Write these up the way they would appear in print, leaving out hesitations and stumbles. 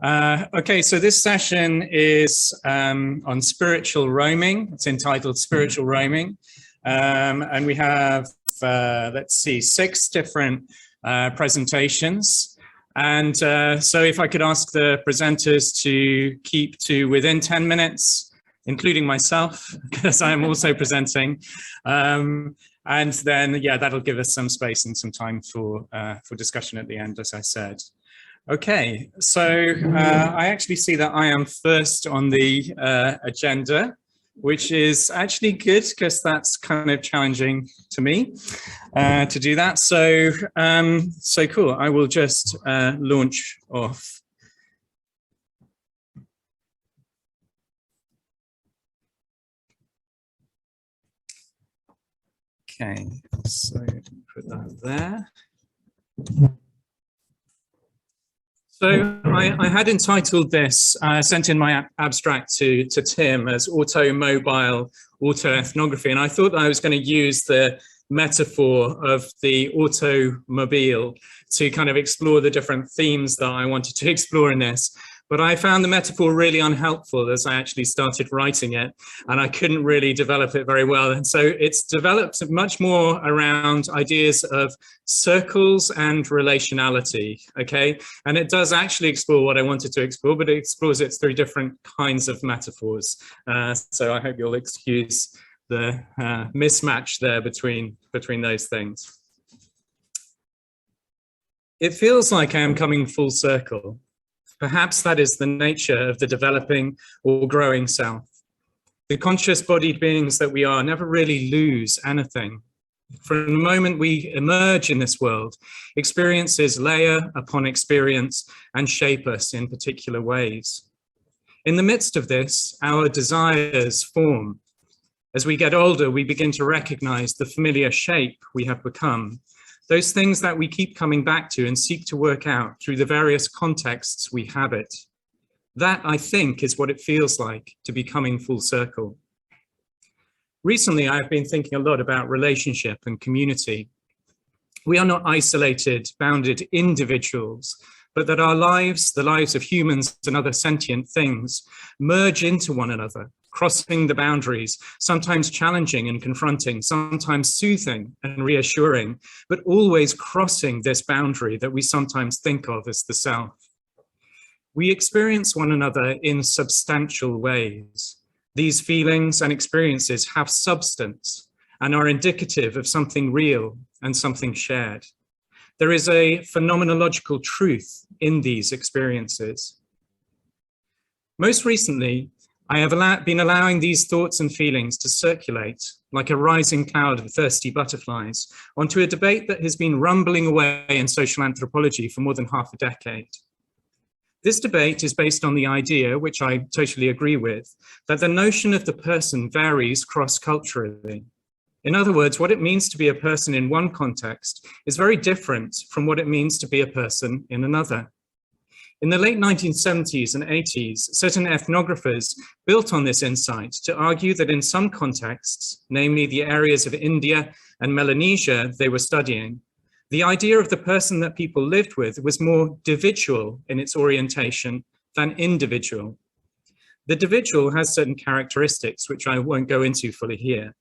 Okay, so this session is on spiritual roaming. It's entitled Spiritual Roaming. And we have, let's see, 6 different presentations. And so if I could ask the presenters to keep to within 10 minutes, including myself, because I'm also presenting. And then, yeah, that'll give us some space and some time for discussion at the end, as I said. Okay, so I actually see that I am first on the agenda, which is actually good because that's kind of challenging to me to do that. So, so cool. I will just launch off. Okay, so put that there. So I had entitled this, sent in my abstract to Tim as Automobile Autoethnography, and I thought that I was going to use the metaphor of the automobile to kind of explore the different themes that I wanted to explore in this. But I found the metaphor really unhelpful as I actually started writing it, and I couldn't really develop it very well. And so it's developed much more around ideas of circles and relationality, okay? And it does actually explore what I wanted to explore, but it explores it through different kinds of metaphors. So I hope you'll excuse the mismatch there between those things. It feels like I am coming full circle. Perhaps that is the nature of the developing or growing self. The conscious-bodied beings that we are never really lose anything. From the moment we emerge in this world, experiences layer upon experience and shape us in particular ways. In the midst of this, our desires form. As we get older, we begin to recognize the familiar shape we have become. Those things that we keep coming back to and seek to work out through the various contexts we habit. That, I think, is what it feels like to be coming full circle. Recently, I've been thinking a lot about relationship and community. We are not isolated, bounded individuals, but that our lives, the lives of humans and other sentient things, merge into one another, crossing the boundaries, sometimes challenging and confronting, sometimes soothing and reassuring, but always crossing this boundary that we sometimes think of as the self. We experience one another in substantial ways. These feelings and experiences have substance and are indicative of something real and something shared. There is a phenomenological truth in these experiences. Most recently, I have been allowing these thoughts and feelings to circulate like a rising cloud of thirsty butterflies onto a debate that has been rumbling away in social anthropology for more than half a decade. This debate is based on the idea, which I totally agree with, that the notion of the person varies cross-culturally. In other words, what it means to be a person in one context is very different from what it means to be a person in another. In the late 1970s and 80s, certain ethnographers built on this insight to argue that in some contexts, namely the areas of India and Melanesia they were studying, the idea of the person that people lived with was more dividual in its orientation than individual. The dividual has certain characteristics, which I won't go into fully here.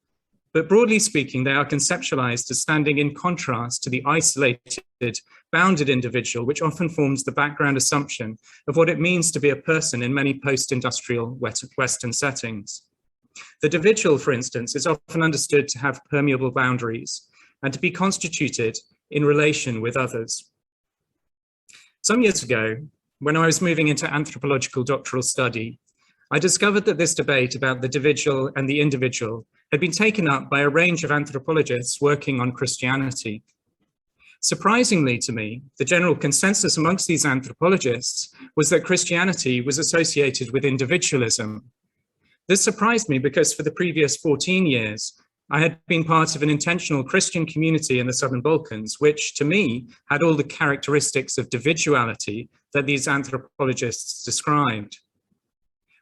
But broadly speaking, they are conceptualized as standing in contrast to the isolated, bounded individual, which often forms the background assumption of what it means to be a person in many post-industrial Western settings. The dividual, for instance, is often understood to have permeable boundaries and to be constituted in relation with others. Some years ago, when I was moving into anthropological doctoral study, I discovered that this debate about the dividual and the individual had been taken up by a range of anthropologists working on Christianity. Surprisingly to me, the general consensus amongst these anthropologists was that Christianity was associated with individualism. This surprised me because for the previous 14 years, I had been part of an intentional Christian community in the Southern Balkans, which to me had all the characteristics of individuality that these anthropologists described.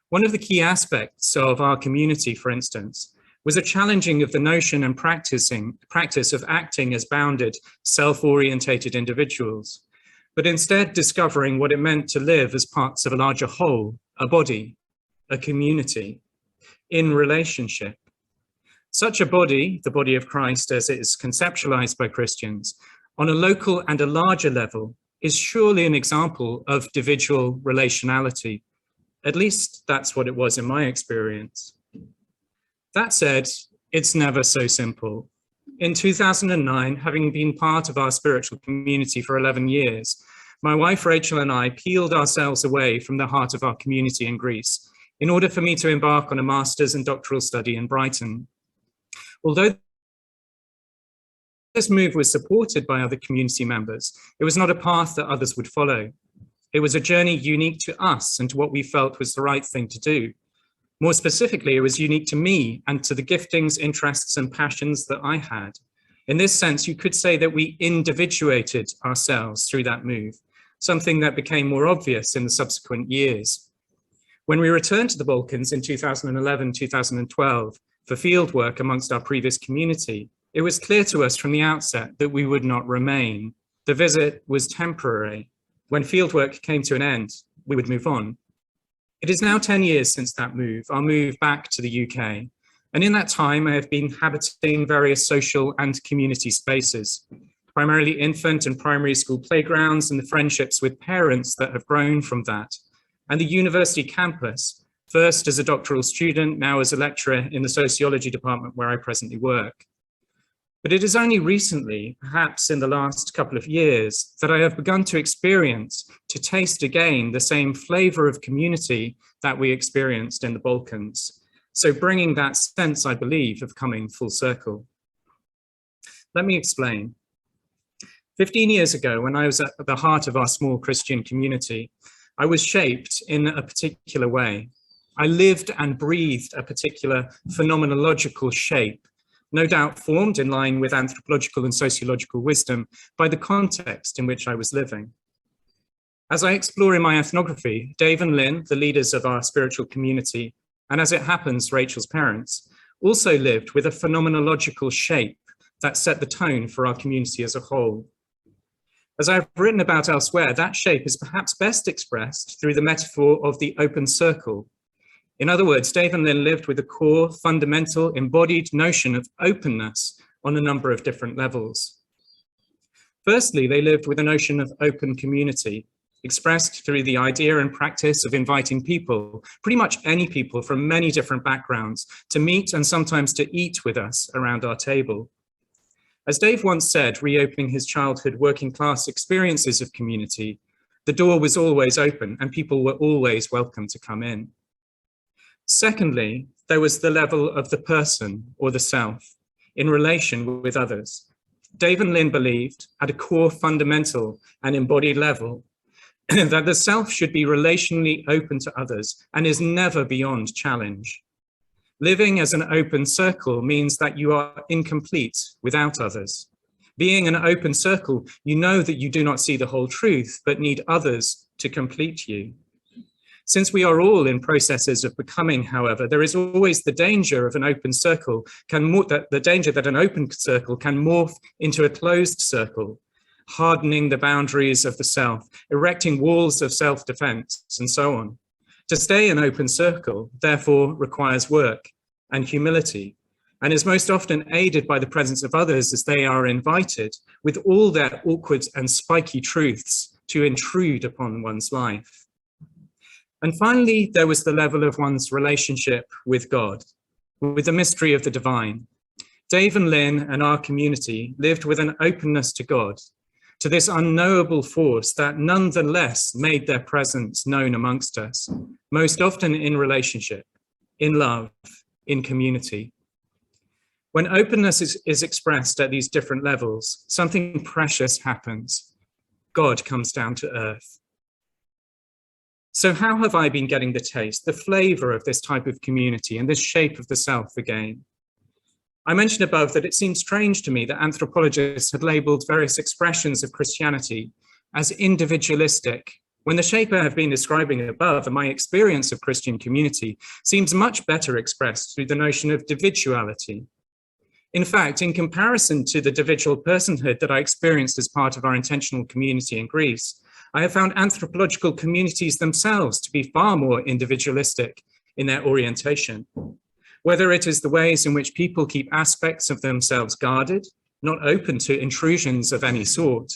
One of the key aspects of our community, for instance, was a challenging of the notion and practice of acting as bounded, self-orientated individuals, but instead discovering what it meant to live as parts of a larger whole, a body, a community, in relationship. Such a body, the body of Christ as it is conceptualized by Christians, on a local and a larger level, is surely an example of individual relationality. At least that's what it was in my experience. That said, it's never so simple. In 2009, having been part of our spiritual community for 11 years, my wife Rachel and I peeled ourselves away from the heart of our community in Greece in order for me to embark on a master's and doctoral study in Brighton. Although this move was supported by other community members, it was not a path that others would follow. It was a journey unique to us and to what we felt was the right thing to do. More specifically, it was unique to me and to the giftings, interests, and passions that I had. In this sense, you could say that we individuated ourselves through that move, something that became more obvious in the subsequent years. When we returned to the Balkans in 2011-2012 for fieldwork amongst our previous community, it was clear to us from the outset that we would not remain. The visit was temporary. When fieldwork came to an end, we would move on. It is now 10 years since that move, our move back to the UK. And in that time, I have been inhabiting various social and community spaces, primarily infant and primary school playgrounds and the friendships with parents that have grown from that, and the university campus, first as a doctoral student, now as a lecturer in the sociology department where I presently work. But it is only recently, perhaps in the last couple of years, that I have begun to experience, to taste again, the same flavor of community that we experienced in the Balkans. So bringing that sense, I believe, of coming full circle. Let me explain. 15 years ago, when I was at the heart of our small Christian community, I was shaped in a particular way. I lived and breathed a particular phenomenological shape, no doubt formed in line with anthropological and sociological wisdom by the context in which I was living. As I explore in my ethnography, Dave and Lynn, the leaders of our spiritual community, and as it happens, Rachel's parents, also lived with a phenomenological shape that set the tone for our community as a whole. As I've written about elsewhere, that shape is perhaps best expressed through the metaphor of the open circle. In other words, Dave and Lynn lived with a core, fundamental, embodied notion of openness on a number of different levels. Firstly, they lived with a notion of open community, expressed through the idea and practice of inviting people, pretty much any people from many different backgrounds, to meet and sometimes to eat with us around our table. As Dave once said, reopening his childhood working class experiences of community, the door was always open and people were always welcome to come in. Secondly, there was the level of the person or the self in relation with others. Dave and Lynn believed at a core fundamental and embodied level that the self should be relationally open to others and is never beyond challenge. Living as an open circle means that you are incomplete without others. Being an open circle, you know that you do not see the whole truth, but need others to complete you. Since we are all in processes of becoming, however, there is always the danger of an open circle, the danger that an open circle can morph into a closed circle, hardening the boundaries of the self, erecting walls of self-defense, and so on. To stay an open circle, therefore, requires work and humility, and is most often aided by the presence of others as they are invited, with all their awkward and spiky truths, to intrude upon one's life. And finally, there was the level of one's relationship with God, with the mystery of the divine. Dave and Lynn and our community lived with an openness to God, to this unknowable force that nonetheless made their presence known amongst us, most often in relationship, in love, in community. When openness is expressed at these different levels, something precious happens. God comes down to earth. So how have I been getting the taste, the flavor of this type of community and this shape of the self again? I mentioned above that it seemed strange to me that anthropologists had labeled various expressions of Christianity as individualistic, when the shape I have been describing above and my experience of Christian community seems much better expressed through the notion of individuality. In fact, in comparison to the individual personhood that I experienced as part of our intentional community in Greece, I have found anthropological communities themselves to be far more individualistic in their orientation, whether it is the ways in which people keep aspects of themselves guarded, not open to intrusions of any sort,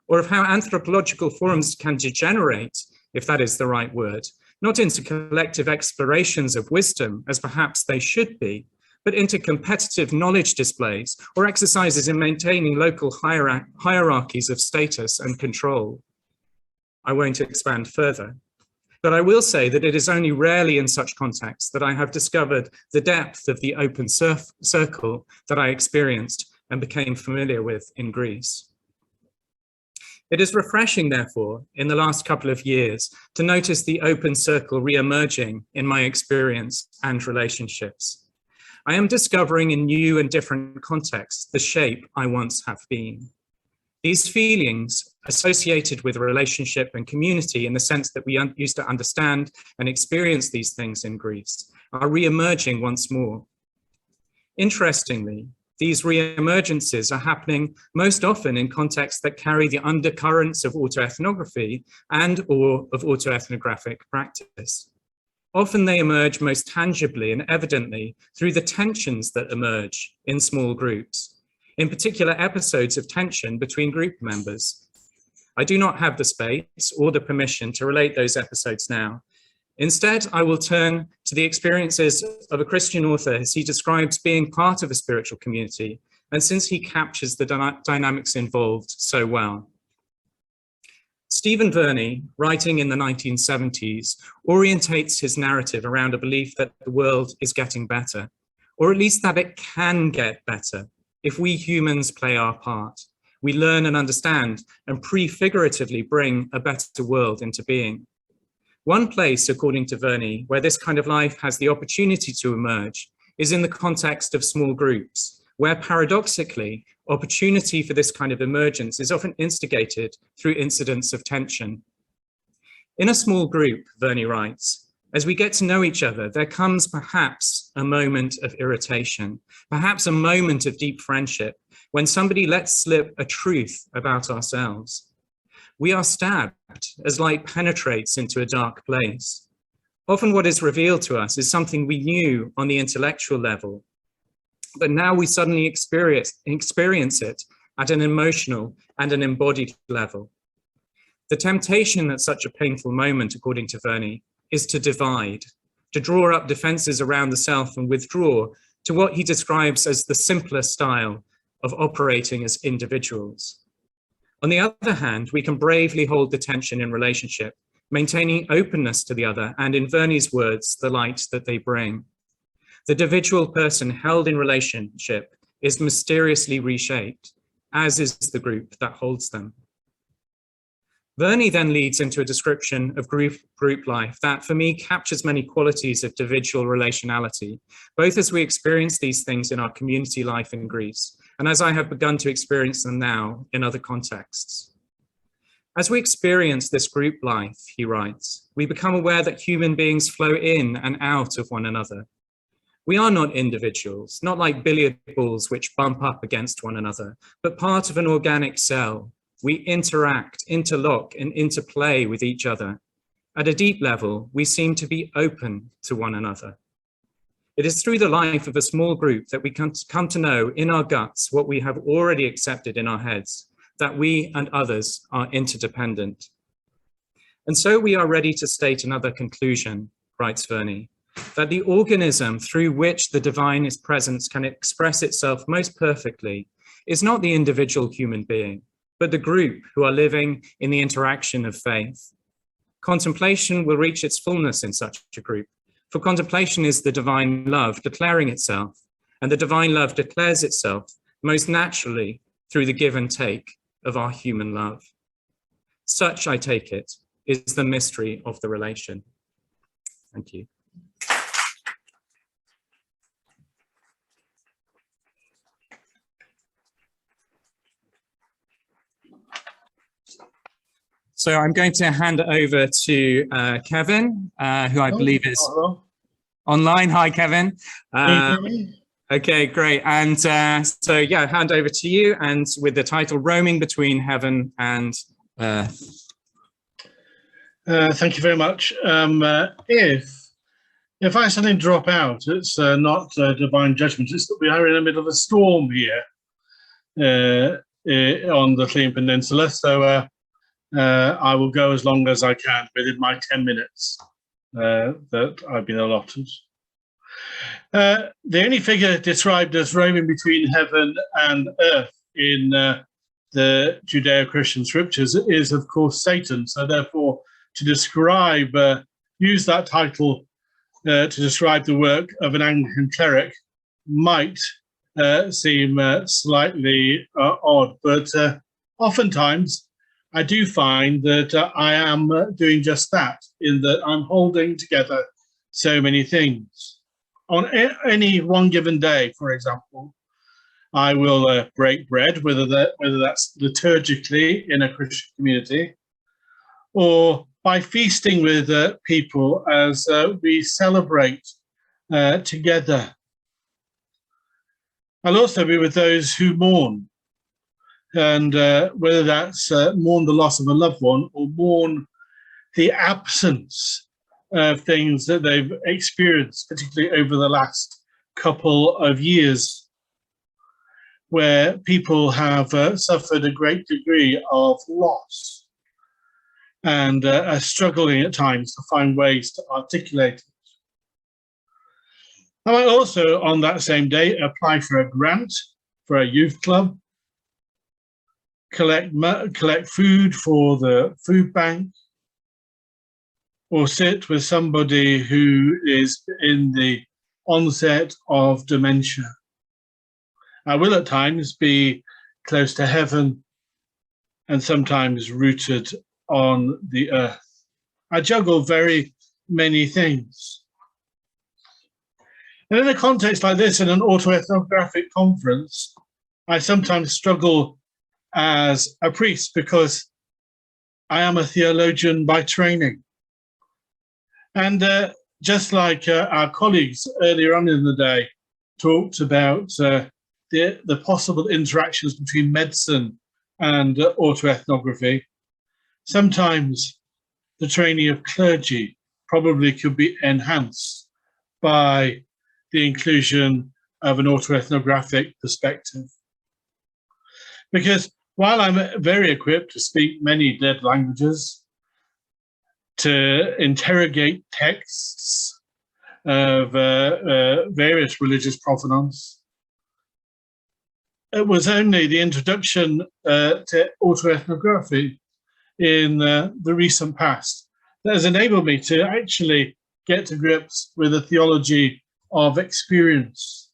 or of how anthropological forums can degenerate, if that is the right word, not into collective explorations of wisdom, as perhaps they should be, but into competitive knowledge displays or exercises in maintaining local hierarchies of status and control. I won't expand further, but I will say that it is only rarely in such contexts that I have discovered the depth of the open circle that I experienced and became familiar with in Greece. It is refreshing, therefore, in the last couple of years to notice the open circle re-emerging in my experience and relationships. I am discovering in new and different contexts the shape I once have been. These feelings associated with relationship and community in the sense that we used to understand and experience these things in Greece are re-emerging once more. Interestingly, these re-emergences are happening most often in contexts that carry the undercurrents of autoethnography and or of autoethnographic practice. Often they emerge most tangibly and evidently through the tensions that emerge in small groups, in particular episodes of tension between group members. I do not have the space or the permission to relate those episodes now. Instead, I will turn to the experiences of a Christian author as he describes being part of a spiritual community, and since he captures the dynamics involved so well. Stephen Verney, writing in the 1970s, orientates his narrative around a belief that the world is getting better, or at least that it can get better if we humans play our part. We learn and understand and prefiguratively bring a better world into being. One place, according to Verney, where this kind of life has the opportunity to emerge is in the context of small groups, where paradoxically, opportunity for this kind of emergence is often instigated through incidents of tension. In a small group, Verney writes, as we get to know each other, there comes perhaps a moment of irritation, perhaps a moment of deep friendship, when somebody lets slip a truth about ourselves. We are stabbed as light penetrates into a dark place. Often what is revealed to us is something we knew on the intellectual level, but now we suddenly experience it at an emotional and an embodied level. The temptation at such a painful moment, according to Verney, is to divide, to draw up defenses around the self and withdraw to what he describes as the simpler style of operating as individuals. On the other hand, we can bravely hold the tension in relationship, maintaining openness to the other and, in Verney's words, the light that they bring. The individual person held in relationship is mysteriously reshaped, as is the group that holds them. Verney then leads into a description of group life that, for me, captures many qualities of individual relationality, both as we experience these things in our community life in Greece, and as I have begun to experience them now in other contexts. As we experience this group life, he writes, we become aware that human beings flow in and out of one another. We are not individuals, not like billiard balls which bump up against one another, but part of an organic cell. We interact, interlock, and interplay with each other. At a deep level, we seem to be open to one another. It is through the life of a small group that we come to know in our guts what we have already accepted in our heads, that we and others are interdependent. And so we are ready to state another conclusion, writes Verney, that the organism through which the divine presence can express itself most perfectly is not the individual human being, but the group who are living in the interaction of faith. Contemplation will reach its fullness in such a group, for contemplation is the divine love declaring itself, and the divine love declares itself most naturally through the give and take of our human love. Such, I take it, is the mystery of the relation. Thank you. So I'm going to hand it over to Kevin, who I believe is online. Hi, Kevin. Okay, great. And so, yeah, hand over to you, and with the title Roaming Between Heaven and Earth. Thank you very much. If I suddenly drop out, it's not divine judgment. It's that we are in the middle of a storm here on the Clean Peninsula. So I will go as long as I can within my 10 minutes that I've been allotted. The only figure described as roaming between heaven and earth in the Judeo-Christian scriptures is, of course, Seton. So therefore, to describe, use that title to describe the work of an Anglican cleric might seem slightly odd, but oftentimes I do find that I am doing just that, in that I'm holding together so many things. On any one given day, for example, I will break bread, whether that's liturgically in a Christian community, or by feasting with people as we celebrate together. I'll also be with those who mourn, and whether that's mourn the loss of a loved one or mourn the absence of things that they've experienced, particularly over the last couple of years, where people have suffered a great degree of loss and are struggling at times to find ways to articulate it. I might also, on that same day, apply for a grant for a youth club, collect food for the food bank, or sit with somebody who is in the onset of dementia. I will at times be close to heaven and sometimes rooted on the earth. I juggle very many things. And in a context like this, in an autoethnographic conference, I sometimes struggle as a priest because I am a theologian by training. And just like our colleagues earlier on in the day talked about the possible interactions between medicine and autoethnography, sometimes the training of clergy probably could be enhanced by the inclusion of an autoethnographic perspective. Because while I'm very equipped to speak many dead languages, to interrogate texts of various religious provenance, it was only the introduction to autoethnography in the recent past that has enabled me to actually get to grips with a theology of experience.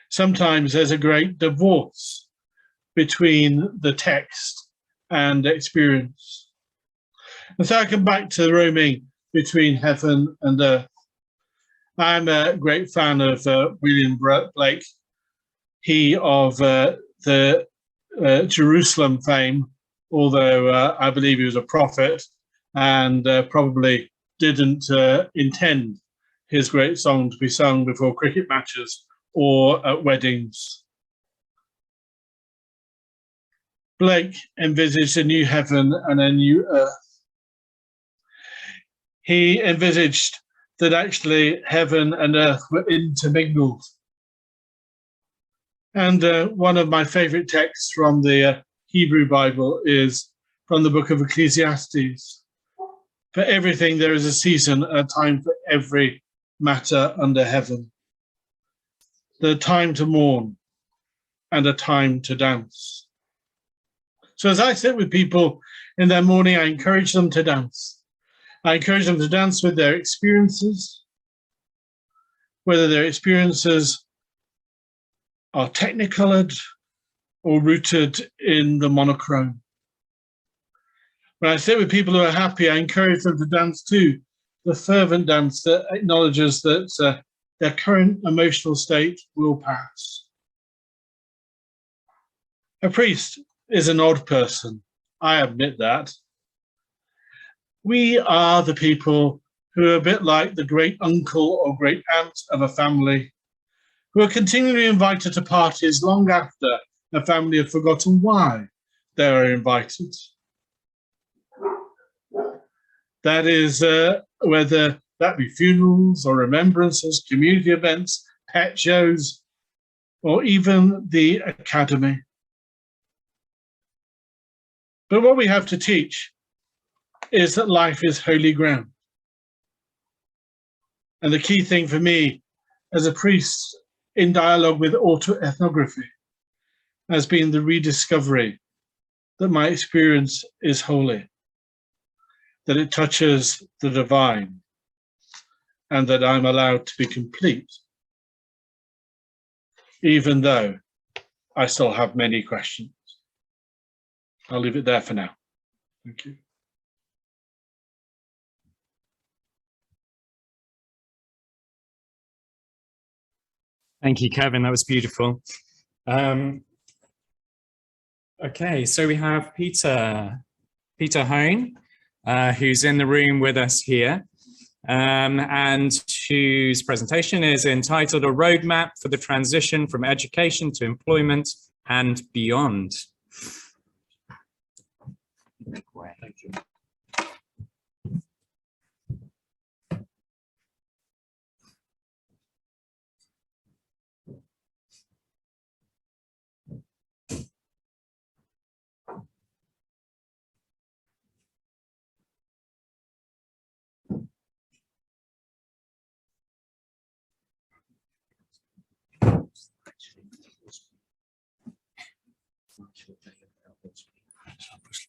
Sometimes there's a great divorce between the text and experience. And so I come back to roaming between heaven and earth. I'm a great fan of William Blake. He of the Jerusalem fame, although I believe he was a prophet and probably didn't intend his great song to be sung before cricket matches or at weddings. Blake envisaged a new heaven and a new earth. He envisaged that actually heaven and earth were intermingled. And one of my favorite texts from the Hebrew Bible is from the book of Ecclesiastes. For everything there is a season, a time for every matter under heaven. The time to mourn and a time to dance. So as I sit with people in their mourning, I encourage them to dance. I encourage them to dance with their experiences, whether their experiences are technicolored or rooted in the monochrome. When I sit with people who are happy, I encourage them to dance too, the fervent dance that acknowledges that their current emotional state will pass. A priest is an odd person, I admit that. We are the people who are a bit like the great uncle or great aunt of a family, who are continually invited to parties long after the family have forgotten why they are invited. That is, whether that be funerals or remembrances, community events, pet shows, or even the academy. But what we have to teach is that life is holy ground. And the key thing for me as a priest in dialogue with autoethnography has been the rediscovery that my experience is holy, that it touches the divine, and that I'm allowed to be complete, even though I still have many questions. I'll leave it there for now. Thank you. Thank you, Kevin. That was beautiful. Okay, so we have Peter Hone, who's in the room with us here, and whose presentation is entitled A Roadmap for the Transition from Education to Employment and Beyond. Thank you.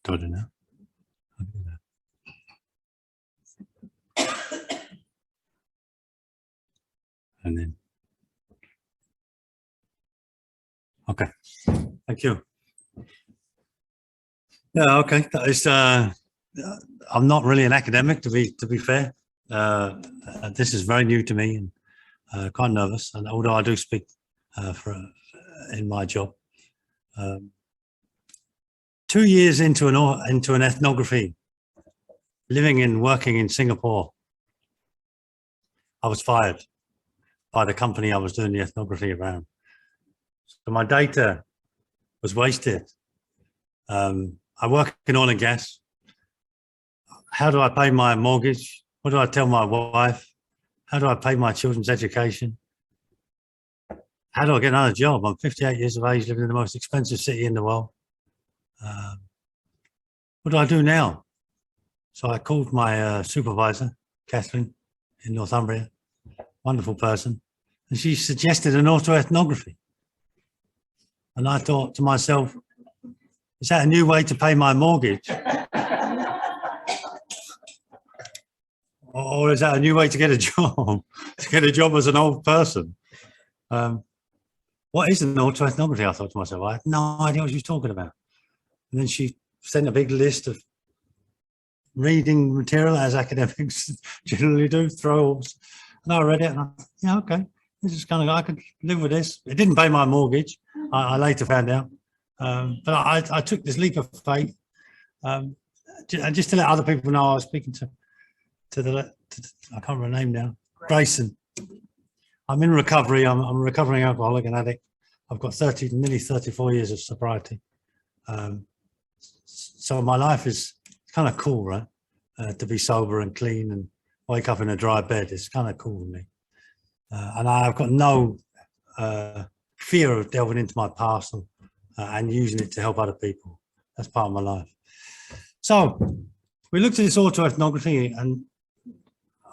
Now. And then, okay, thank you. Yeah, okay. That is, I'm not really an academic, to be fair. This is very new to me and quite nervous. And although I do speak in my job, 2 years into an ethnography, living and working in Singapore, I was fired by the company I was doing the ethnography around. So my data was wasted. I work in oil and gas. How do I pay my mortgage? What do I tell my wife? How do I pay my children's education? How do I get another job? I'm 58 years of age, living in the most expensive city in the world. What do I do now? So I called my supervisor, Catherine, in Northumbria, wonderful person, and she suggested an autoethnography. And I thought to myself, is that a new way to pay my mortgage? Or is that a new way to get a job? To get a job as an old person? What is an autoethnography? I thought to myself, I had no idea what she was talking about. And then she sent a big list of reading material, as academics generally do, throw-ups. And I read it and I thought, yeah, okay, this is kind of, I could live with this. It didn't pay my mortgage, I later found out. But I took this leap of faith. And just to let other people know, I was speaking to I can't remember her name now, Grayson. I'm in recovery. I'm a recovering alcoholic and addict. I've got nearly 34 years of sobriety. So my life is kind of cool, right? To be sober and clean and wake up in a dry bed. It's kind of cool with me. And I've got no fear of delving into my past and using it to help other people. That's part of my life. So we looked at this autoethnography, and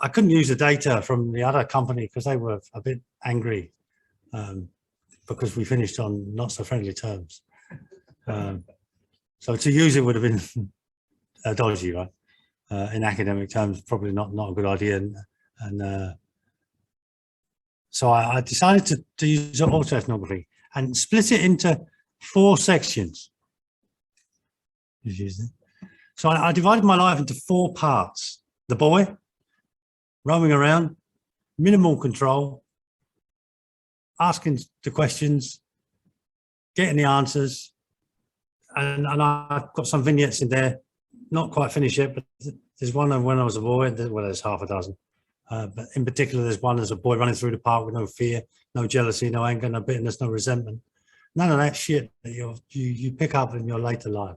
I couldn't use the data from the other company because they were a bit angry because we finished on not so friendly terms. So to use it would have been dodgy, right? In academic terms, probably not a good idea. And so I decided to use autoethnography and split it into 4 sections. So I divided my life into 4 parts. The boy, roaming around, minimal control, asking the questions, getting the answers, and I've got some vignettes in there, not quite finished yet, but there's one of when I was a boy, well, there's half a dozen. But in particular, there's one as a boy running through the park with no fear, no jealousy, no anger, no bitterness, no resentment. None of that shit that you pick up in your later life.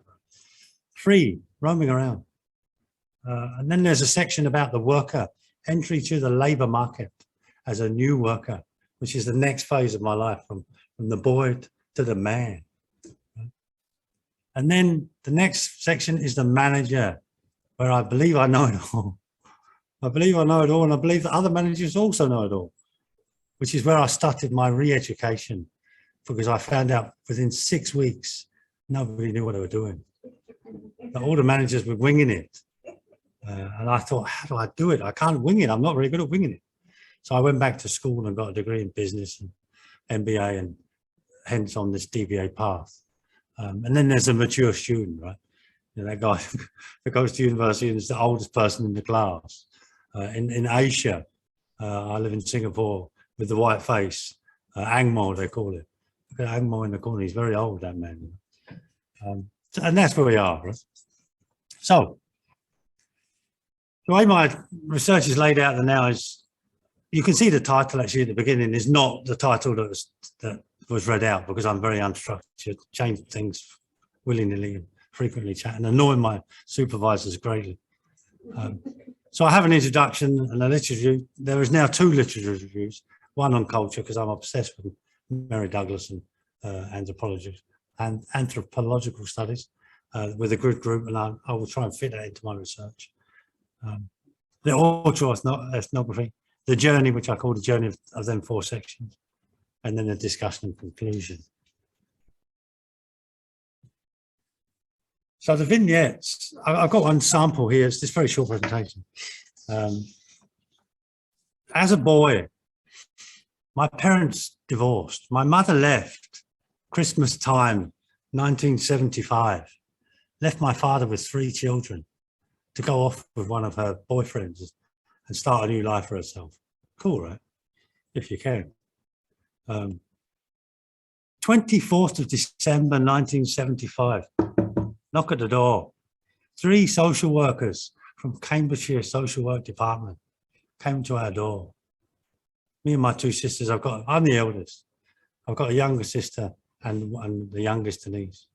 Free, roaming around. And then there's a section about the worker, entry to the labour market as a new worker, which is the next phase of my life, from the boy to the man. And then the next section is the manager, where I believe I know it all. I believe I know it all, and I believe that other managers also know it all, which is where I started my re-education, because I found out within 6 weeks, nobody knew what they were doing. All the managers were winging it. And I thought, how do I do it? I can't wing it. I'm not very good at winging it. So I went back to school and got a degree in business and MBA, and hence on this DBA path. And then there's a mature student, right? You know, that guy that goes to university and is the oldest person in the class. In Asia, I live in Singapore with the white face, Angmo, they call it. Look at Angmo in the corner. He's very old, that man. And that's where we are, right? So the way my research is laid out now is, you can see the title actually at the beginning is not the title that was read out, because I'm very unstructured, change things willy-nilly and frequently chat, and annoy my supervisors greatly. So I have an introduction and a literature review. There is now 2 literature reviews, one on culture, because I'm obsessed with Mary Douglas and anthropology and anthropological studies with a good group, and I will try and fit that into my research. The Auto-ethnography, the journey, which I call the journey of them 4 sections, and then a discussion and conclusion. So the vignettes, I've got one sample here. It's this very short presentation. As a boy, my parents divorced. My mother left Christmas time, 1975, left my father with 3 children to go off with one of her boyfriends and start a new life for herself. Cool, right? If you can. 24th of December, 1975. Knock at the door. 3 social workers from Cambridgeshire social work department came to our door. Me and my 2 sisters, I'm the eldest. I've got a younger sister and the youngest Denise.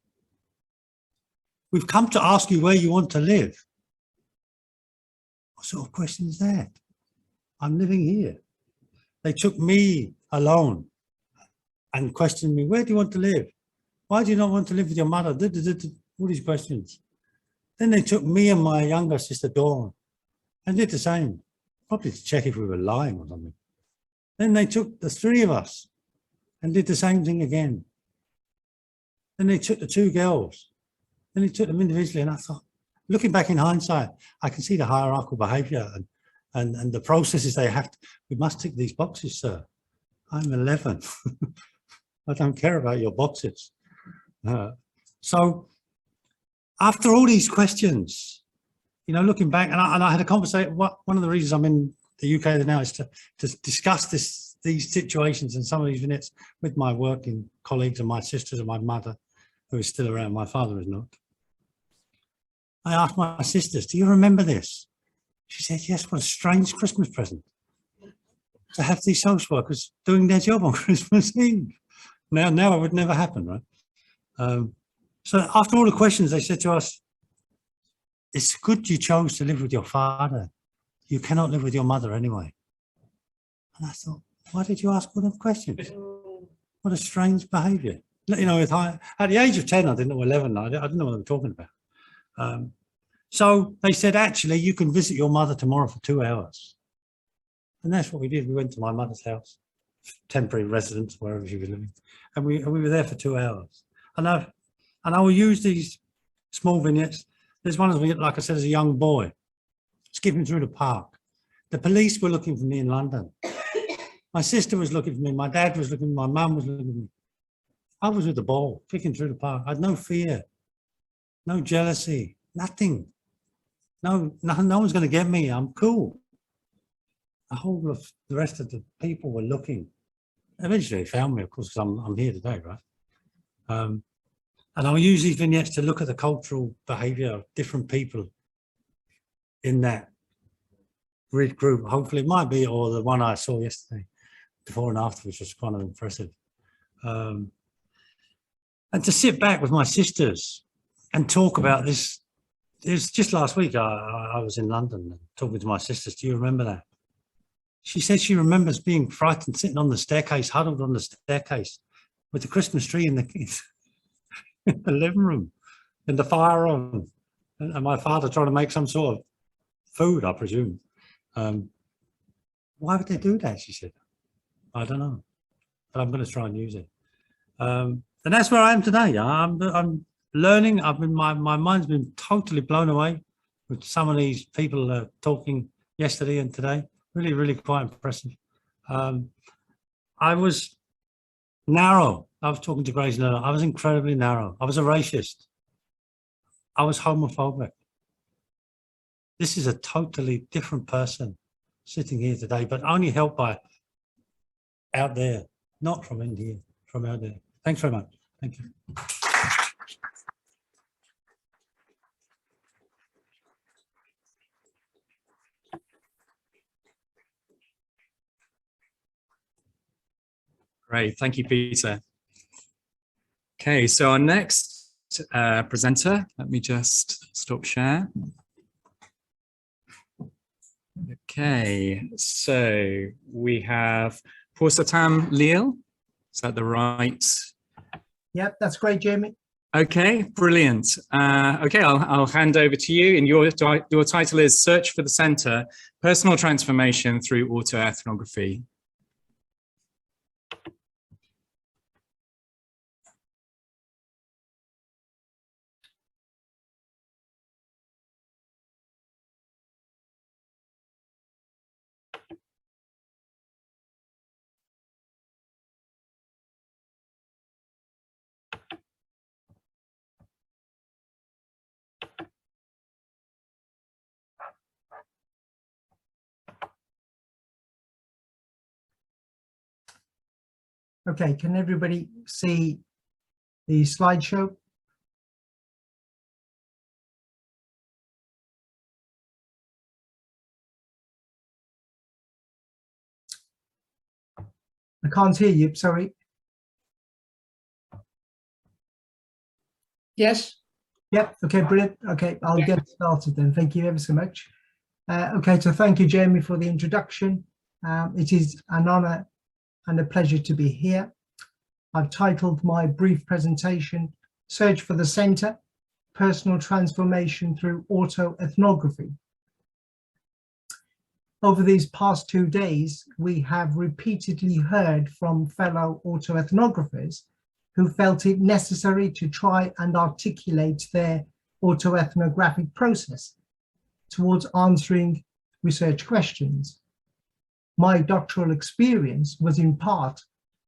We've come to ask you where you want to live. What sort of question is that? I'm living here. They took me alone and questioned me, where do you want to live? Why do you not want to live with your mother? All these questions. Then they took me and my younger sister Dawn and did the same, probably to check if we were lying or something. Then they took the 3 of us and did the same thing again. Then they took the 2 girls. Then they took them individually, and I thought, looking back in hindsight, I can see the hierarchical behaviour and the processes they have. We must tick these boxes, sir. I'm 11. I don't care about your boxes. So after all these questions, you know, looking back, and I had a conversation. One of the reasons I'm in the UK now is to discuss these situations and some of these vignettes with my working colleagues and my sisters and my mother, who is still around. My father is not. I asked my sisters, do you remember this? She said, yes, what a strange Christmas present to have these social workers doing their job on Christmas Eve. Now it would never happen, right? So after all the questions, they said to us, it's good you chose to live with your father. You cannot live with your mother anyway. And I thought, why did you ask all those questions? What a strange behaviour. You know, at the age of 10, I didn't know, 11, I didn't know what they were talking about. So they said, actually, you can visit your mother tomorrow for 2 hours. And that's what we did. We went to my mother's house, temporary residence, wherever she was living. And we were there for 2 hours. And I will use these small vignettes. There's one of them, like I said, as a young boy, skipping through the park. The police were looking for me in London. My sister was looking for me. My dad was looking for me. My mum was looking for me. I was with the ball, kicking through the park. I had no fear, no jealousy, nothing. No one's going to get me. I'm cool. The whole of the rest of the people were looking. Eventually they found me, of course, because I'm here today, right? And I'll use these vignettes to look at the cultural behaviour of different people in that grid group. Hopefully it might be, or the one I saw yesterday, before and after, which was kind of impressive. And to sit back with my sisters and talk about this It was just last week. I was in London talking to my sisters. Do you remember that? She said she remembers being frightened, sitting on the staircase, huddled on the staircase, with the Christmas tree in the living room, and the fire on, and my father trying to make some sort of food, I presume. Why would they do that? She said. I don't know, but I'm going to try and use it. And that's where I am today. I'm learning. My mind's been totally blown away with some of these people talking yesterday and today. Really, really quite impressive. I was narrow. I was talking to Grace and I was incredibly narrow. I was a racist. I was homophobic. This is a totally different person sitting here today, but only helped by out there, not from in here, from out there. Thanks very much. Thank you. Great, thank you, Peter. Okay, so our next presenter, let me just stop share. Okay, so we have Porsotam Leal. Is that the right? Yep, that's great, Jamie. Okay, brilliant. Okay, I'll hand over to you. And your title is Search for the Centre, Personal Transformation Through Autoethnography. Okay, can everybody see the slideshow? I can't hear you, sorry. Yes. Yep, okay, brilliant. Okay, I'll get started then. Thank you ever so much. Okay, so thank you, Jamie, for the introduction. It is an honour and a pleasure to be here. I've titled my brief presentation, Search for the Centre, Personal Transformation Through Autoethnography. Over these past 2 days, we have repeatedly heard from fellow autoethnographers who felt it necessary to try and articulate their autoethnographic process towards answering research questions. My doctoral experience was in part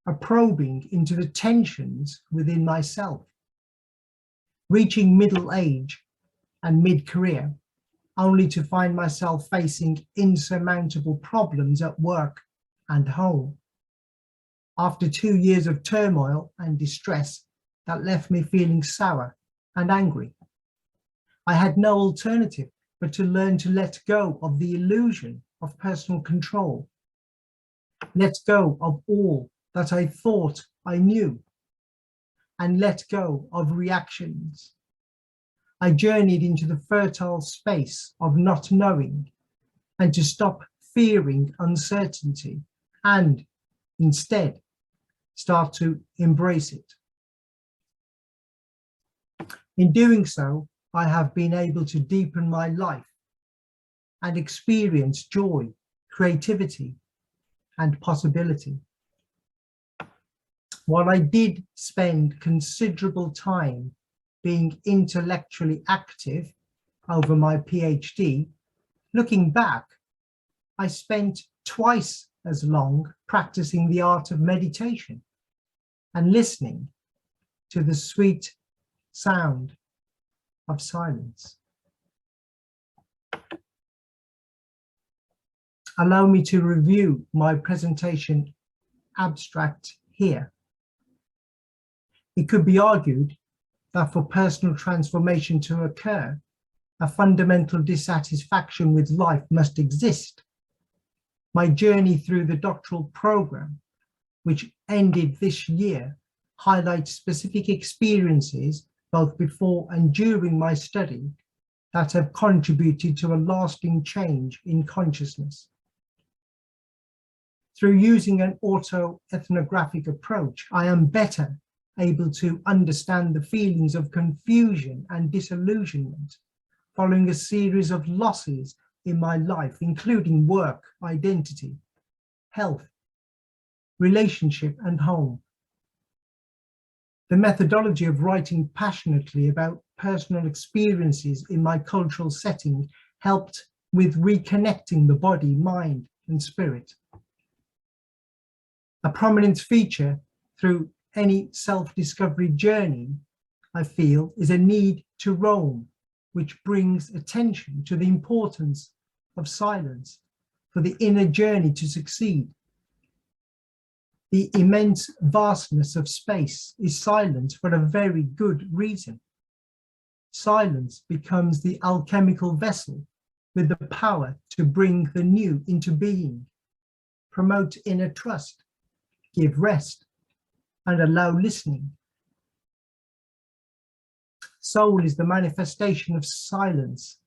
a probing into the tensions within myself. Reaching middle age and mid-career, only to find myself facing insurmountable problems at work and home. After 2 years of turmoil and distress that left me feeling sour and angry, I had no alternative but to learn to let go of the illusion of personal control, let go of all that I thought I knew, and let go of reactions. I journeyed into the fertile space of not knowing and to stop fearing uncertainty and instead start to embrace it. In doing so, I have been able to deepen my life and experience joy, creativity, and possibility. While I did spend considerable time being intellectually active over my PhD, looking back, I spent twice as long practicing the art of meditation and listening to the sweet sound of silence. Allow me to review my presentation abstract here. It could be argued that for personal transformation to occur, a fundamental dissatisfaction with life must exist. My journey through the doctoral program, which ended this year, highlights specific experiences both before and during my study that have contributed to a lasting change in consciousness. Through using an autoethnographic approach, I am better able to understand the feelings of confusion and disillusionment following a series of losses in my life, including work, identity, health, relationship, and home. The methodology of writing passionately about personal experiences in my cultural setting helped with reconnecting the body, mind, and spirit. A prominent feature through any self-discovery journey, I feel, is a need to roam, which brings attention to the importance of silence for the inner journey to succeed. The immense vastness of space is silent for a very good reason. Silence becomes the alchemical vessel with the power to bring the new into being, promote inner trust, give rest, and allow listening. Soul is the manifestation of silence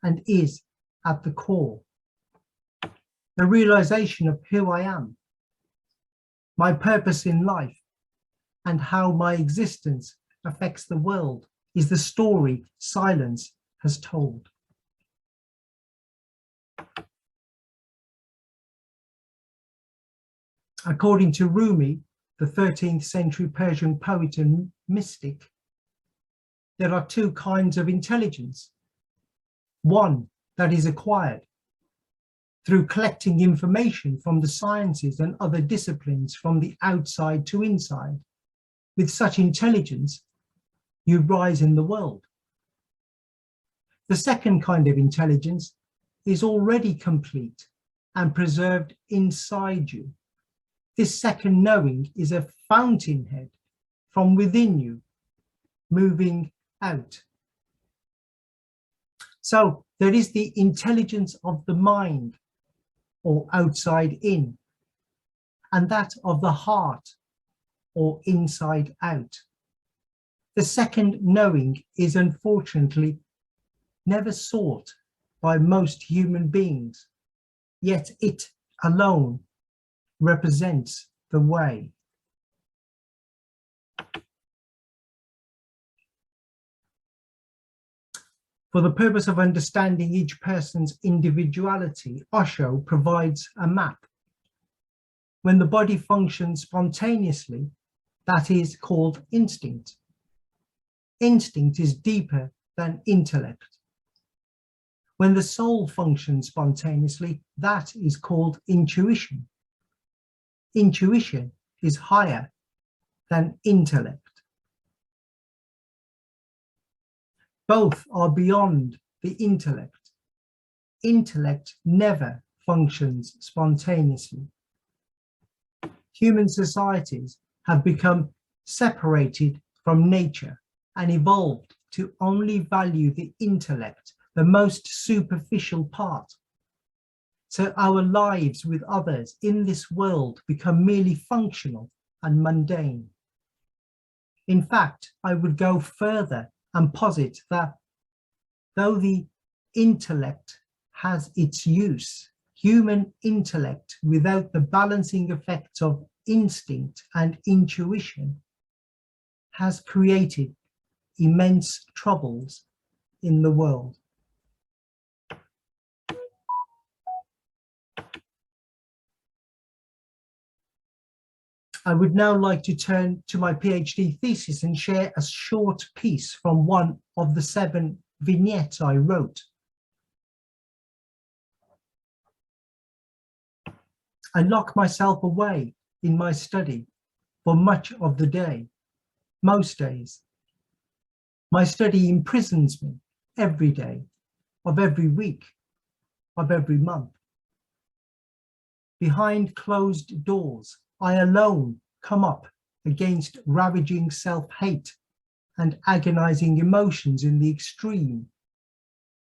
and is at the core. The realization of who I am, my purpose in life, and how my existence affects the world is the story silence has told. According to Rumi, the 13th century Persian poet and mystic, there are two kinds of intelligence. One that is acquired through collecting information from the sciences and other disciplines from the outside to inside. With such intelligence, you rise in the world. The second kind of intelligence is already complete and preserved inside you. This second knowing is a fountainhead from within you, moving out. So there is the intelligence of the mind, or outside in, and that of the heart, or inside out. The second knowing is unfortunately never sought by most human beings, yet it alone represents the way. For the purpose of understanding each person's individuality, Osho provides a map. When the body functions spontaneously, that is called instinct. Instinct is deeper than intellect. When the soul functions spontaneously, that is called intuition. Intuition is higher than intellect. Both are beyond the intellect. Intellect never functions spontaneously. Human societies have become separated from nature and evolved to only value the intellect, the most superficial part. So our lives with others in this world become merely functional and mundane. In fact, I would go further and posit that though the intellect has its use, human intellect without the balancing effects of instinct and intuition has created immense troubles in the world. I would now like to turn to my PhD thesis and share a short piece from one of the 7 vignettes I wrote. I lock myself away in my study for much of the day, most days. My study imprisons me every day, of every week, of every month. Behind closed doors, I alone come up against ravaging self-hate and agonizing emotions in the extreme,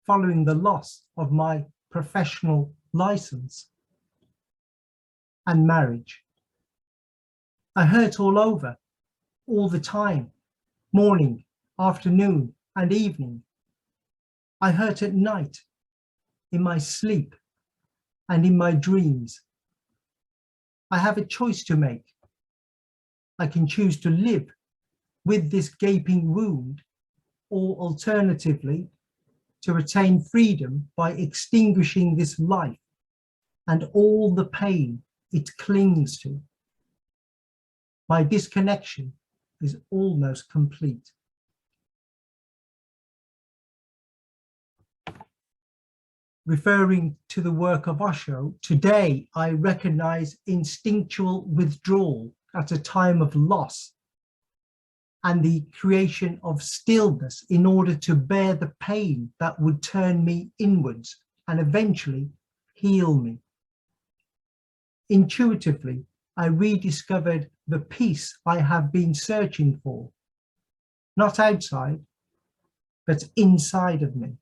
following the loss of my professional license and marriage. I hurt all over, all the time, morning, afternoon, and evening. I hurt at night, in my sleep, and in my dreams. I have a choice to make. I can choose to live with this gaping wound, or alternatively, to attain freedom by extinguishing this life and all the pain it clings to. My disconnection is almost complete. Referring to the work of Osho, today I recognize instinctual withdrawal at a time of loss and the creation of stillness in order to bear the pain that would turn me inwards and eventually heal me. Intuitively, I rediscovered the peace I have been searching for, not outside, but inside of me.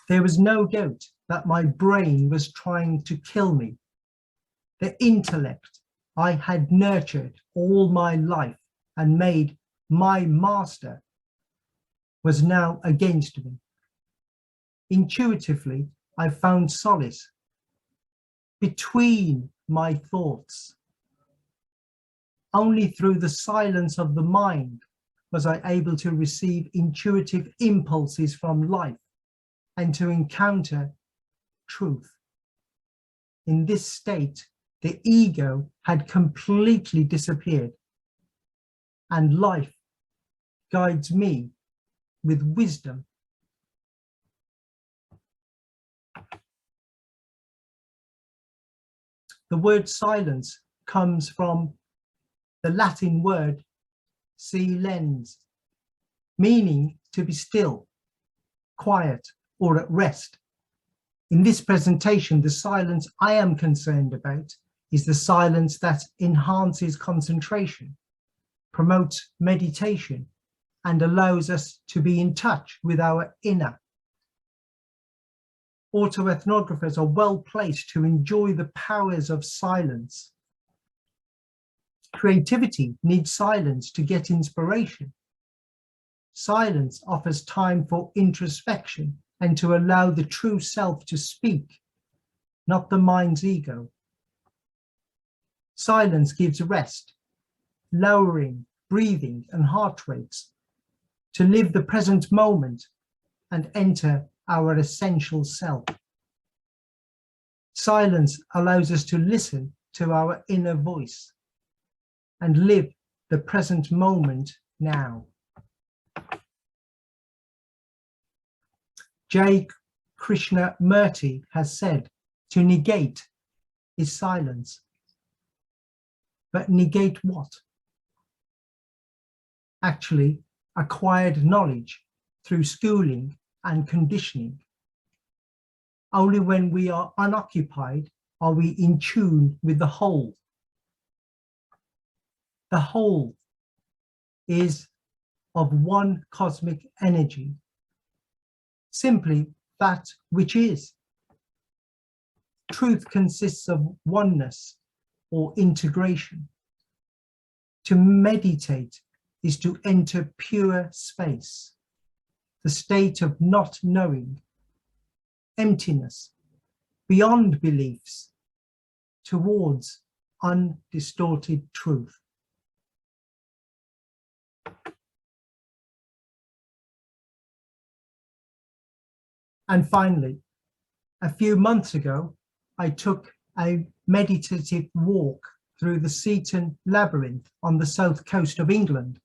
There was no doubt that my brain was trying to kill me. The intellect I had nurtured all my life and made my master was now against me. Intuitively, I found solace between my thoughts. Only through the silence of the mind was I able to receive intuitive impulses from life and to encounter truth. In this state, the ego had completely disappeared, and life guides me with wisdom. The word silence comes from the Latin word silens, meaning to be still, quiet, or at rest. In this presentation, the silence I am concerned about is the silence that enhances concentration, promotes meditation, and allows us to be in touch with our inner. Autoethnographers are well placed to enjoy the powers of silence. Creativity needs silence to get inspiration. Silence offers time for introspection and to allow the true self to speak, not the mind's ego. Silence gives rest, lowering breathing and heart rates, to live the present moment and enter our essential self. Silence allows us to listen to our inner voice and live the present moment now. J. Krishnamurti has said, to negate is silence. But negate what? Actually, acquired knowledge through schooling and conditioning. Only when we are unoccupied are we in tune with the whole. The whole is of one cosmic energy, simply that which is. Truth consists of oneness or integration. To meditate is to enter pure space, the state of not knowing, emptiness, beyond beliefs, towards undistorted truth. And finally, a few months ago, I took a meditative walk through the Seton Labyrinth on the south coast of England.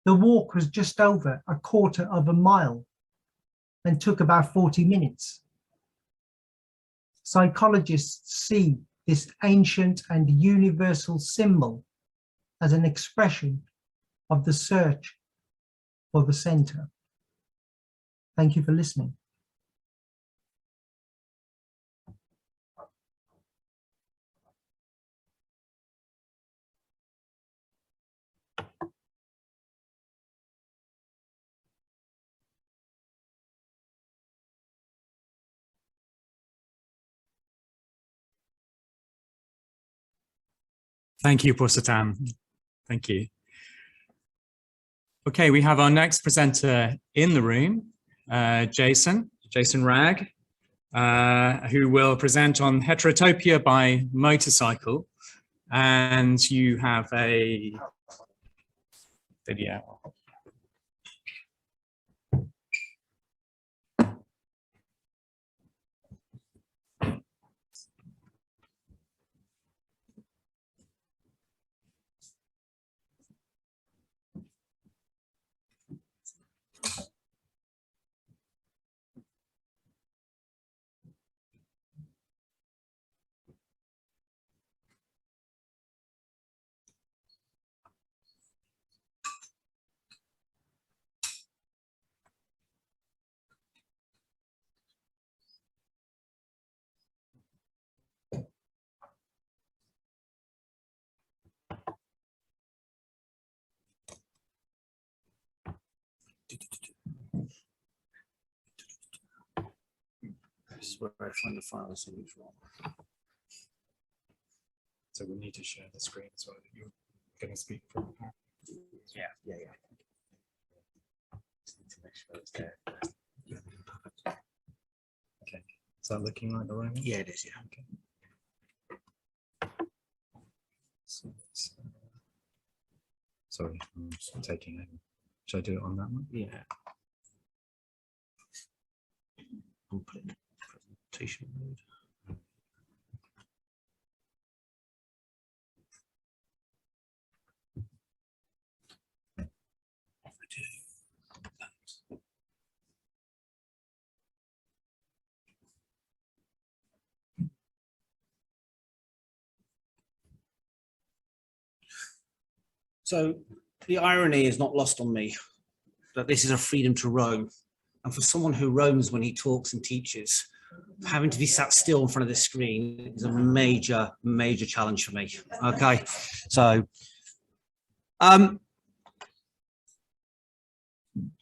The walk was just over a quarter of a mile and took about 40 minutes. Psychologists see this ancient and universal symbol as an expression of the search for the center. Thank you for listening. Thank you, Porsotam. Thank you. Okay, we have our next presenter in the room, Jason Wragg, who will present on Heterotopia by motorcycle. And you have a video. This is where I find the file that's wrong. So we need to share the screen as well. You're going to speak from. Yeah. Just need to make sure it's there. Okay. Is that looking like the right one? Yeah, it is. Yeah. Okay. So sorry, I'm just taking it. Should I do it on that one? Yeah. I'll put it in presentation mode. So the irony is not lost on me that this is a freedom to roam. And for someone who roams when he talks and teaches, having to be sat still in front of this screen is a major, major challenge for me. Okay, so I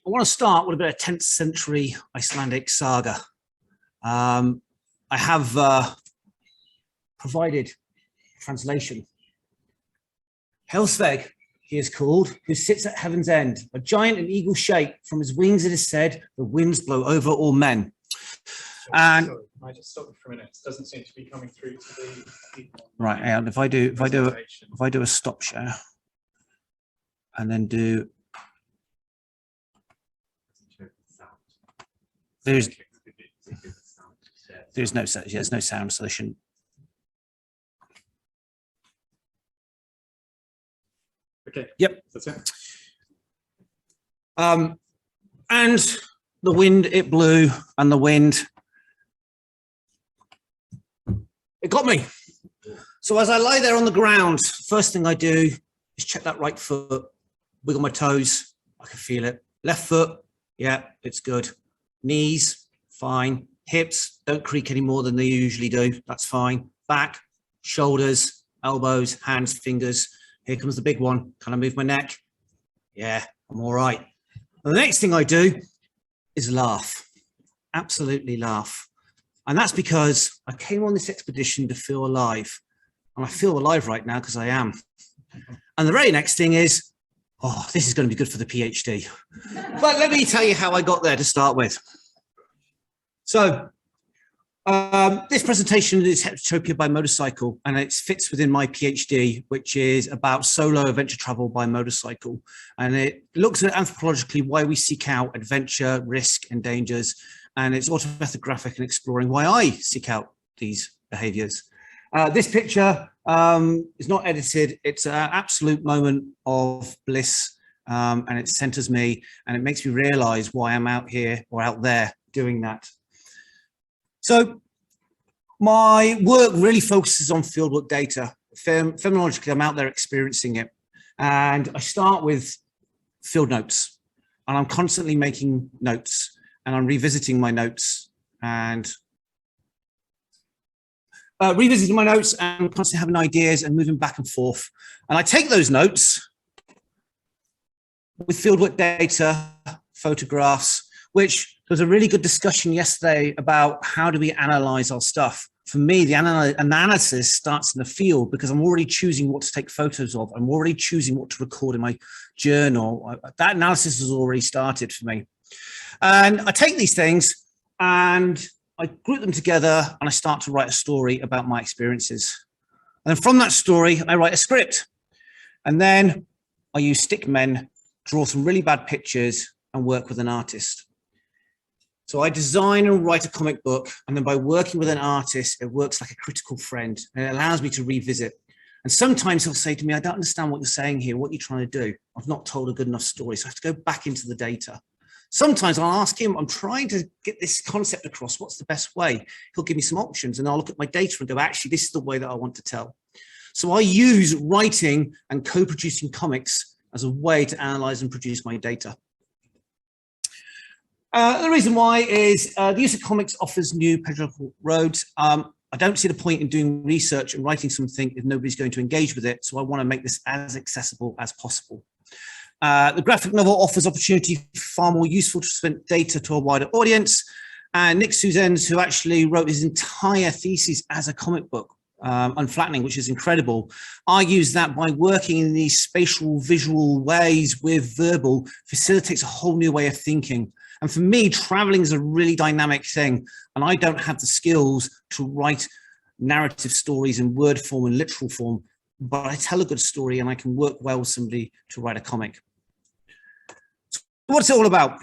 want to start with a bit of 10th century Icelandic saga. I have provided translation. Helsveg, he is called, who sits at heaven's end, a giant in eagle shape. From his wings, it is said, the winds blow over all men. And sorry, can I just stop you for a minute? It doesn't seem to be coming through to the people. right, and if I do a stop share, and then do there's no sound, yeah, there's no sound, so they shouldn't. Okay. Yep. That's it. And the wind, it blew, and the wind, it got me. So as I lie there on the ground, first thing I do is check that right foot, wiggle my toes, I can feel it. Left foot, yeah, it's good. Knees, fine. Hips don't creak any more than they usually do, that's fine. Back, shoulders, elbows, hands, fingers. Here comes the big one. Can I move my neck? Yeah, I'm all right. And the next thing I do is laugh, absolutely laugh. And that's because I came on this expedition to feel alive. And I feel alive right now because I am. And the very next thing is, oh, this is going to be good for the PhD. But let me tell you how I got there to start with. So this presentation is Heterotopia by motorcycle, and it fits within my PhD, which is about solo adventure travel by motorcycle. And it looks at anthropologically why we seek out adventure, risk, and dangers. And it's autoethnographic and exploring why I seek out these behaviors. This picture is not edited. It's an absolute moment of bliss, and it centers me, and it makes me realize why I'm out here or out there doing that. So my work really focuses on fieldwork data. Phenomenologically, I'm out there experiencing it. And I start with field notes, and I'm constantly making notes, and I'm revisiting my notes and constantly having ideas and moving back and forth. And I take those notes with fieldwork data, photographs, which there was a really good discussion yesterday about how do we analyze our stuff. for me, the analysis starts in the field because I'm already choosing what to take photos of. I'm already choosing what to record in my journal. That analysis has already started for me. And I take these things and I group them together and I start to write a story about my experiences. And then from that story, I write a script. And then I use stick men, draw some really bad pictures and work with an artist. So I design and write a comic book, and then by working with an artist, it works like a critical friend, and it allows me to revisit. And sometimes he'll say to me, I don't understand what you're saying here, what you're trying to do. I've not told a good enough story, so I have to go back into the data. Sometimes I'll ask him, I'm trying to get this concept across, what's the best way? He'll give me some options, and I'll look at my data and go, actually, this is the way that I want to tell. So I use writing and co-producing comics as a way to analyze and produce my data. The reason why is the use of comics offers new pedagogical roads. I don't see the point in doing research and writing something if nobody's going to engage with it. So I want to make this as accessible as possible. The graphic novel offers opportunity for far more useful to present data to a wider audience. And Nick Suzens, who actually wrote his entire thesis as a comic book, Unflattening, which is incredible, argues that by working in these spatial visual ways with verbal facilitates a whole new way of thinking. And for me, traveling is a really dynamic thing, and I don't have the skills to write narrative stories in word form and literal form, but I tell a good story and I can work well with somebody to write a comic. So what's it all about?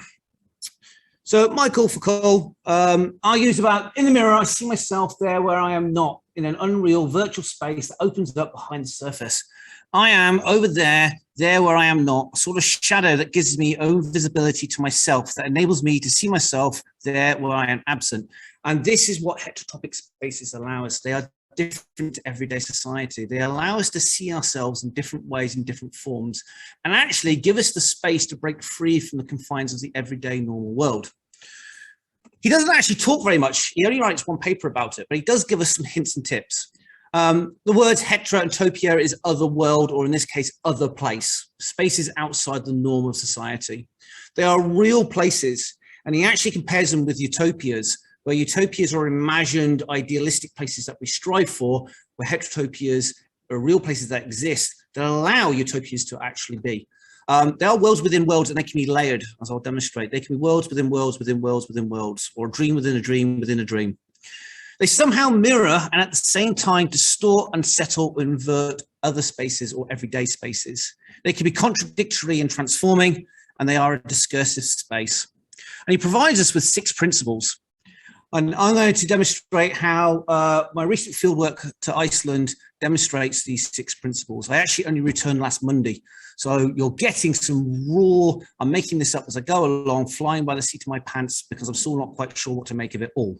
So Michael Foucault argues about, in the mirror, I see myself there where I am not, in an unreal virtual space that opens up behind the surface. I am over there where I am not, a sort of shadow that gives me own visibility to myself, that enables me to see myself there where I am absent. And this is what heterotopic spaces allow us. They are different to everyday society. They allow us to see ourselves in different ways, in different forms, and actually give us the space to break free from the confines of the everyday normal world. He doesn't actually talk very much. He only writes one paper about it, but he does give us some hints and tips. The words Heterotopia is other world, or in this case, other place, spaces outside the norm of society. They are real places, and he actually compares them with utopias, where utopias are imagined idealistic places that we strive for, where heterotopias are real places that exist that allow utopias to actually be. There are worlds within worlds, and they can be layered, as I'll demonstrate. They can be worlds within worlds within worlds within worlds, or a dream within a dream within a dream. They somehow mirror and at the same time distort, unsettle, or invert other spaces or everyday spaces. They can be contradictory and transforming, and they are a discursive space. And he provides us with 6 principles. And I'm going to demonstrate how my recent fieldwork to Iceland demonstrates these 6 principles. I actually only returned last Monday. So you're getting some raw, I'm making this up as I go along, flying by the seat of my pants because I'm still not quite sure what to make of it all.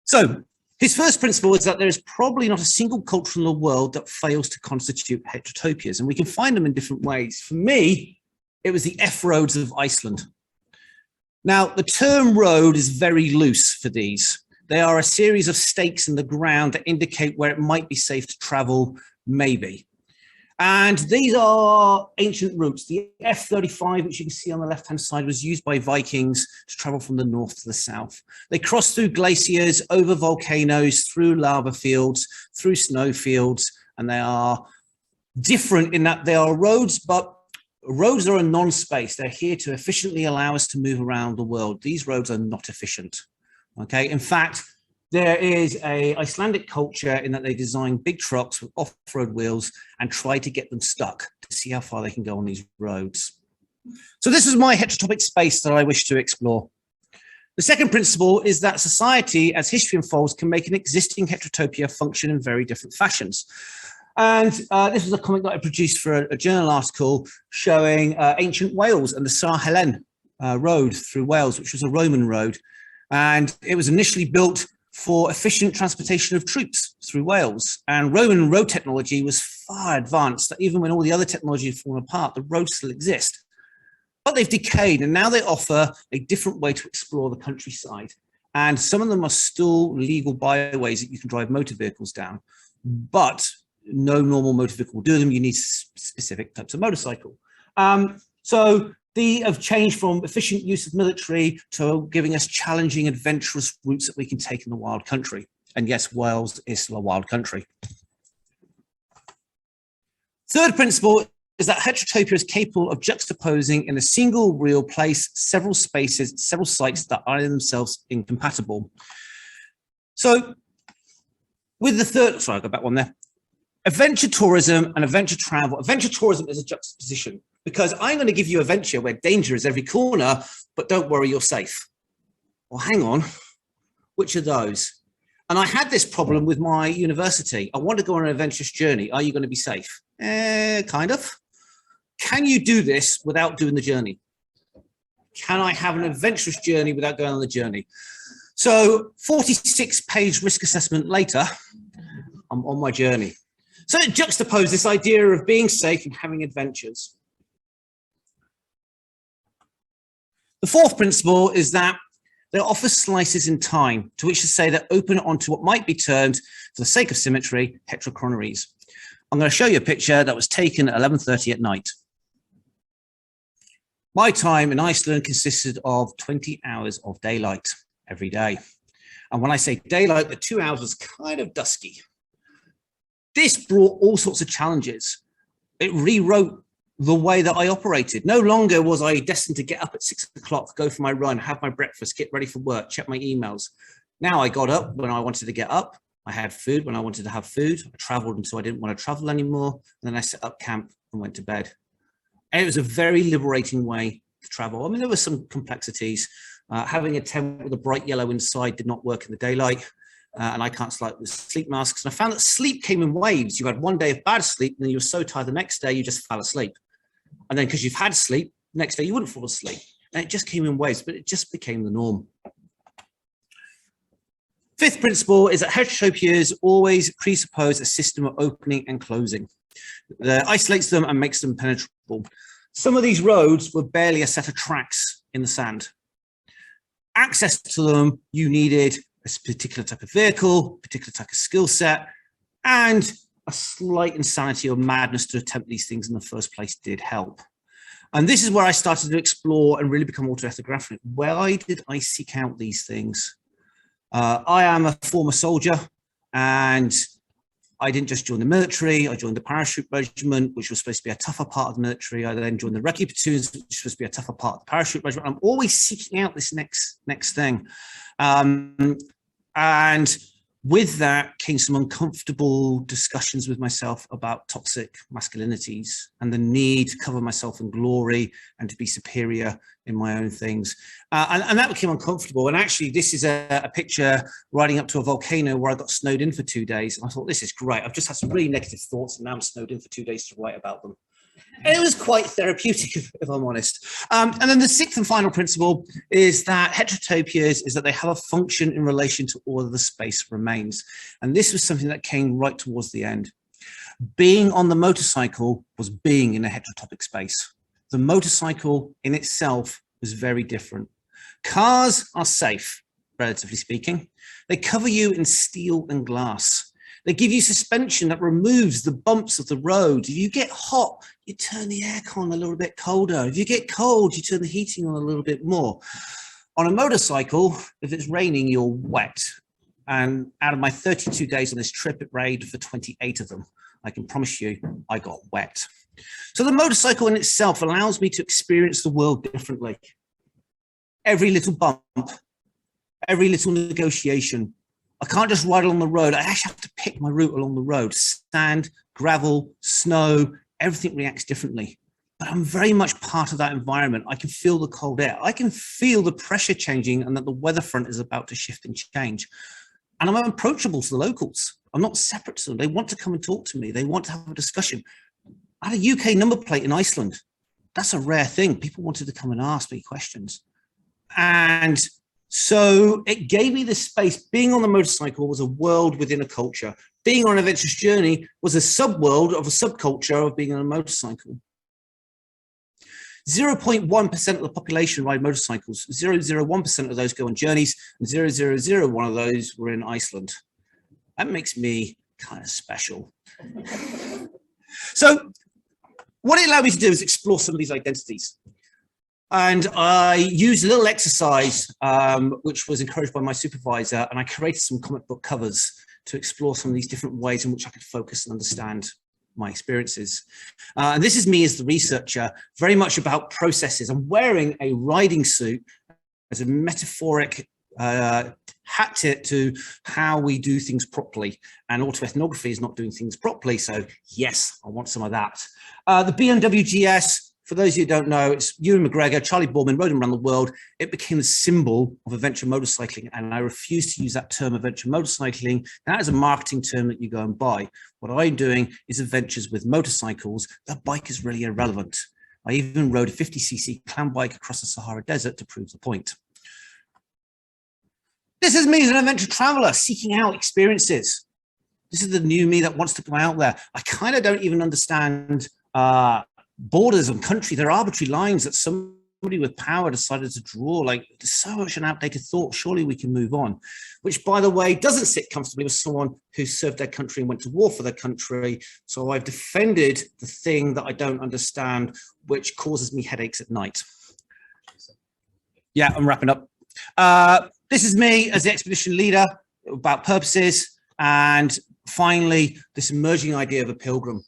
So his first principle is that there is probably not a single culture in the world that fails to constitute heterotopias, and we can find them in different ways. For me, it was the Roads of Iceland. Now, the term road is very loose for these. They are a series of stakes in the ground that indicate where it might be safe to travel, maybe. And these are ancient routes. The F-35, which you can see on the left-hand side, was used by Vikings to travel from the north to the south. They crossed through glaciers, over volcanoes, through lava fields, through snow fields, and they are different in that they are roads, but roads are a non-space. They're here to efficiently allow us to move around the world. These roads are not efficient, okay? In fact, there is a Icelandic culture in that they design big trucks with off-road wheels and try to get them stuck to see how far they can go on these roads. So this is my heterotopic space that I wish to explore. The second principle is that society, as history unfolds, can make an existing heterotopia function in very different fashions. And this was a comic that I produced for a journal article showing ancient Wales and the Sar Helen road through Wales, which was a Roman road. And it was initially built for efficient transportation of troops through Wales. And Roman road technology was far advanced, that even when all the other technology had fallen apart, the roads still exist. But they've decayed, and now they offer a different way to explore the countryside. And some of them are still legal byways that you can drive motor vehicles down, but no normal motor vehicle will do them. You need specific types of motorcycle. So have changed from efficient use of military to giving us challenging, adventurous routes that we can take in the wild country. And yes, Wales is still a wild country. Third principle is that heterotopia is capable of juxtaposing in a single real place several spaces, several sites that are in themselves incompatible. So with the third, sorry, I'll go back one there. Adventure tourism and adventure travel. Adventure tourism is a juxtaposition because I'm going to give you a venture where danger is every corner, but don't worry, you're safe. Well, hang on, which are those? And I had this problem with my university. I want to go on an adventurous journey. Are you going to be safe? Kind of. Can you do this without doing the journey? Can I have an adventurous journey without going on the journey? So 46-page risk assessment later, I'm on my journey. So it juxtaposed this idea of being safe and having adventures. The fourth principle is that they offer slices in time, to which to say they're open onto what might be termed, for the sake of symmetry, heterochroneries. I'm going to show you a picture that was taken at 11:30 at night. My time in Iceland consisted of 20 hours of daylight every day. And when I say daylight, the 2 hours was kind of dusky. This brought all sorts of challenges. It rewrote the way that I operated. No longer was I destined to get up at 6 o'clock, go for my run, have my breakfast, get ready for work, check my emails. Now I got up when I wanted to get up. I had food when I wanted to have food. I traveled until I didn't want to travel anymore. And then I set up camp and went to bed. And it was a very liberating way to travel. I mean, there were some complexities. Having a tent with a bright yellow inside did not work in the daylight. And I can't sleep with sleep masks. And I found that sleep came in waves. You had one day of bad sleep, and then you were so tired the next day, you just fell asleep. And then because you've had sleep, the next day you wouldn't fall asleep. And it just came in waves, but it just became the norm. Fifth principle is that heterotopias always presuppose a system of opening and closing that isolates them and makes them penetrable. Some of these roads were barely a set of tracks in the sand. Access to them, you needed a particular type of vehicle, particular type of skill set, and a slight insanity or madness to attempt these things in the first place did help. And this is where I started to explore and really become autoethnographic. Why did I seek out these things? I am a former soldier, and I didn't just join the military. I joined the parachute regiment, which was supposed to be a tougher part of the military. I then joined the recce platoons, which was supposed to be a tougher part of the parachute regiment. I'm always seeking out this next thing. And with that came some uncomfortable discussions with myself about toxic masculinities and the need to cover myself in glory and to be superior in my own things. And that became uncomfortable. And actually, this is a picture riding up to a volcano where I got snowed in for 2 days. And I thought, this is great. I've just had some really negative thoughts, and now I'm snowed in for 2 days to write about them. And it was quite therapeutic, if I'm honest. And then the sixth and final principle is that heterotopias is that they have a function in relation to all of the space remains. And this was something that came right towards the end. Being on the motorcycle was being in a heterotopic space. The motorcycle in itself was very different. Cars are safe, relatively speaking. They cover you in steel and glass. They give you suspension that removes the bumps of the road. If you get hot, you turn the aircon a little bit colder. If you get cold, you turn the heating on a little bit more. On a motorcycle, if it's raining, you're wet. And out of my 32 days on this trip, it rained for 28 of them. I can promise you, I got wet. So the motorcycle in itself allows me to experience the world differently. Every little bump, every little negotiation. I can't just ride along the road. I actually have to pick my route along the road. Sand, gravel, snow, everything reacts differently. But I'm very much part of that environment. I can feel the cold air. I can feel the pressure changing and that the weather front is about to shift and change. And I'm approachable to the locals. I'm not separate to them. They want to come and talk to me. They want to have a discussion. I had a UK number plate in Iceland. That's a rare thing. People wanted to come and ask me questions. And so it gave me this space. Being on the motorcycle was a world within a culture. Being on an adventurous journey was a subworld of a subculture of being on a motorcycle. 0.1% of the population ride motorcycles. 0.01% of those go on journeys, and 0.001 of those were in Iceland. That makes me kind of special. So what it allowed me to do is explore some of these identities. And I used a little exercise, which was encouraged by my supervisor, and I created some comic book covers to explore some of these different ways in which I could focus and understand my experiences. And this is me as the researcher, very much about processes. I'm wearing a riding suit as a metaphoric hat tip to how we do things properly. And autoethnography is not doing things properly. So yes, I want some of that. The BMWGS, for those of you who don't know, it's Ewan McGregor, Charlie Boorman rode them around the world. It became the symbol of adventure motorcycling, and I refuse to use that term adventure motorcycling. That is a marketing term that you go and buy. What I'm doing is adventures with motorcycles. That bike is really irrelevant. I even rode a 50cc clown bike across the Sahara Desert to prove the point. This is me as an adventure traveler seeking out experiences. This is the new me that wants to go out there. I kind of don't even understand borders and country. There are arbitrary lines that somebody with power decided to draw. Like, there's so much an outdated thought. Surely we can move on, which, by the way, doesn't sit comfortably with someone who served their country and went to war for their country. So I've defended the thing that I don't understand, which causes me headaches at night. Yeah, I'm wrapping up. This is me as the expedition leader, about purposes, and finally, this emerging idea of a pilgrim.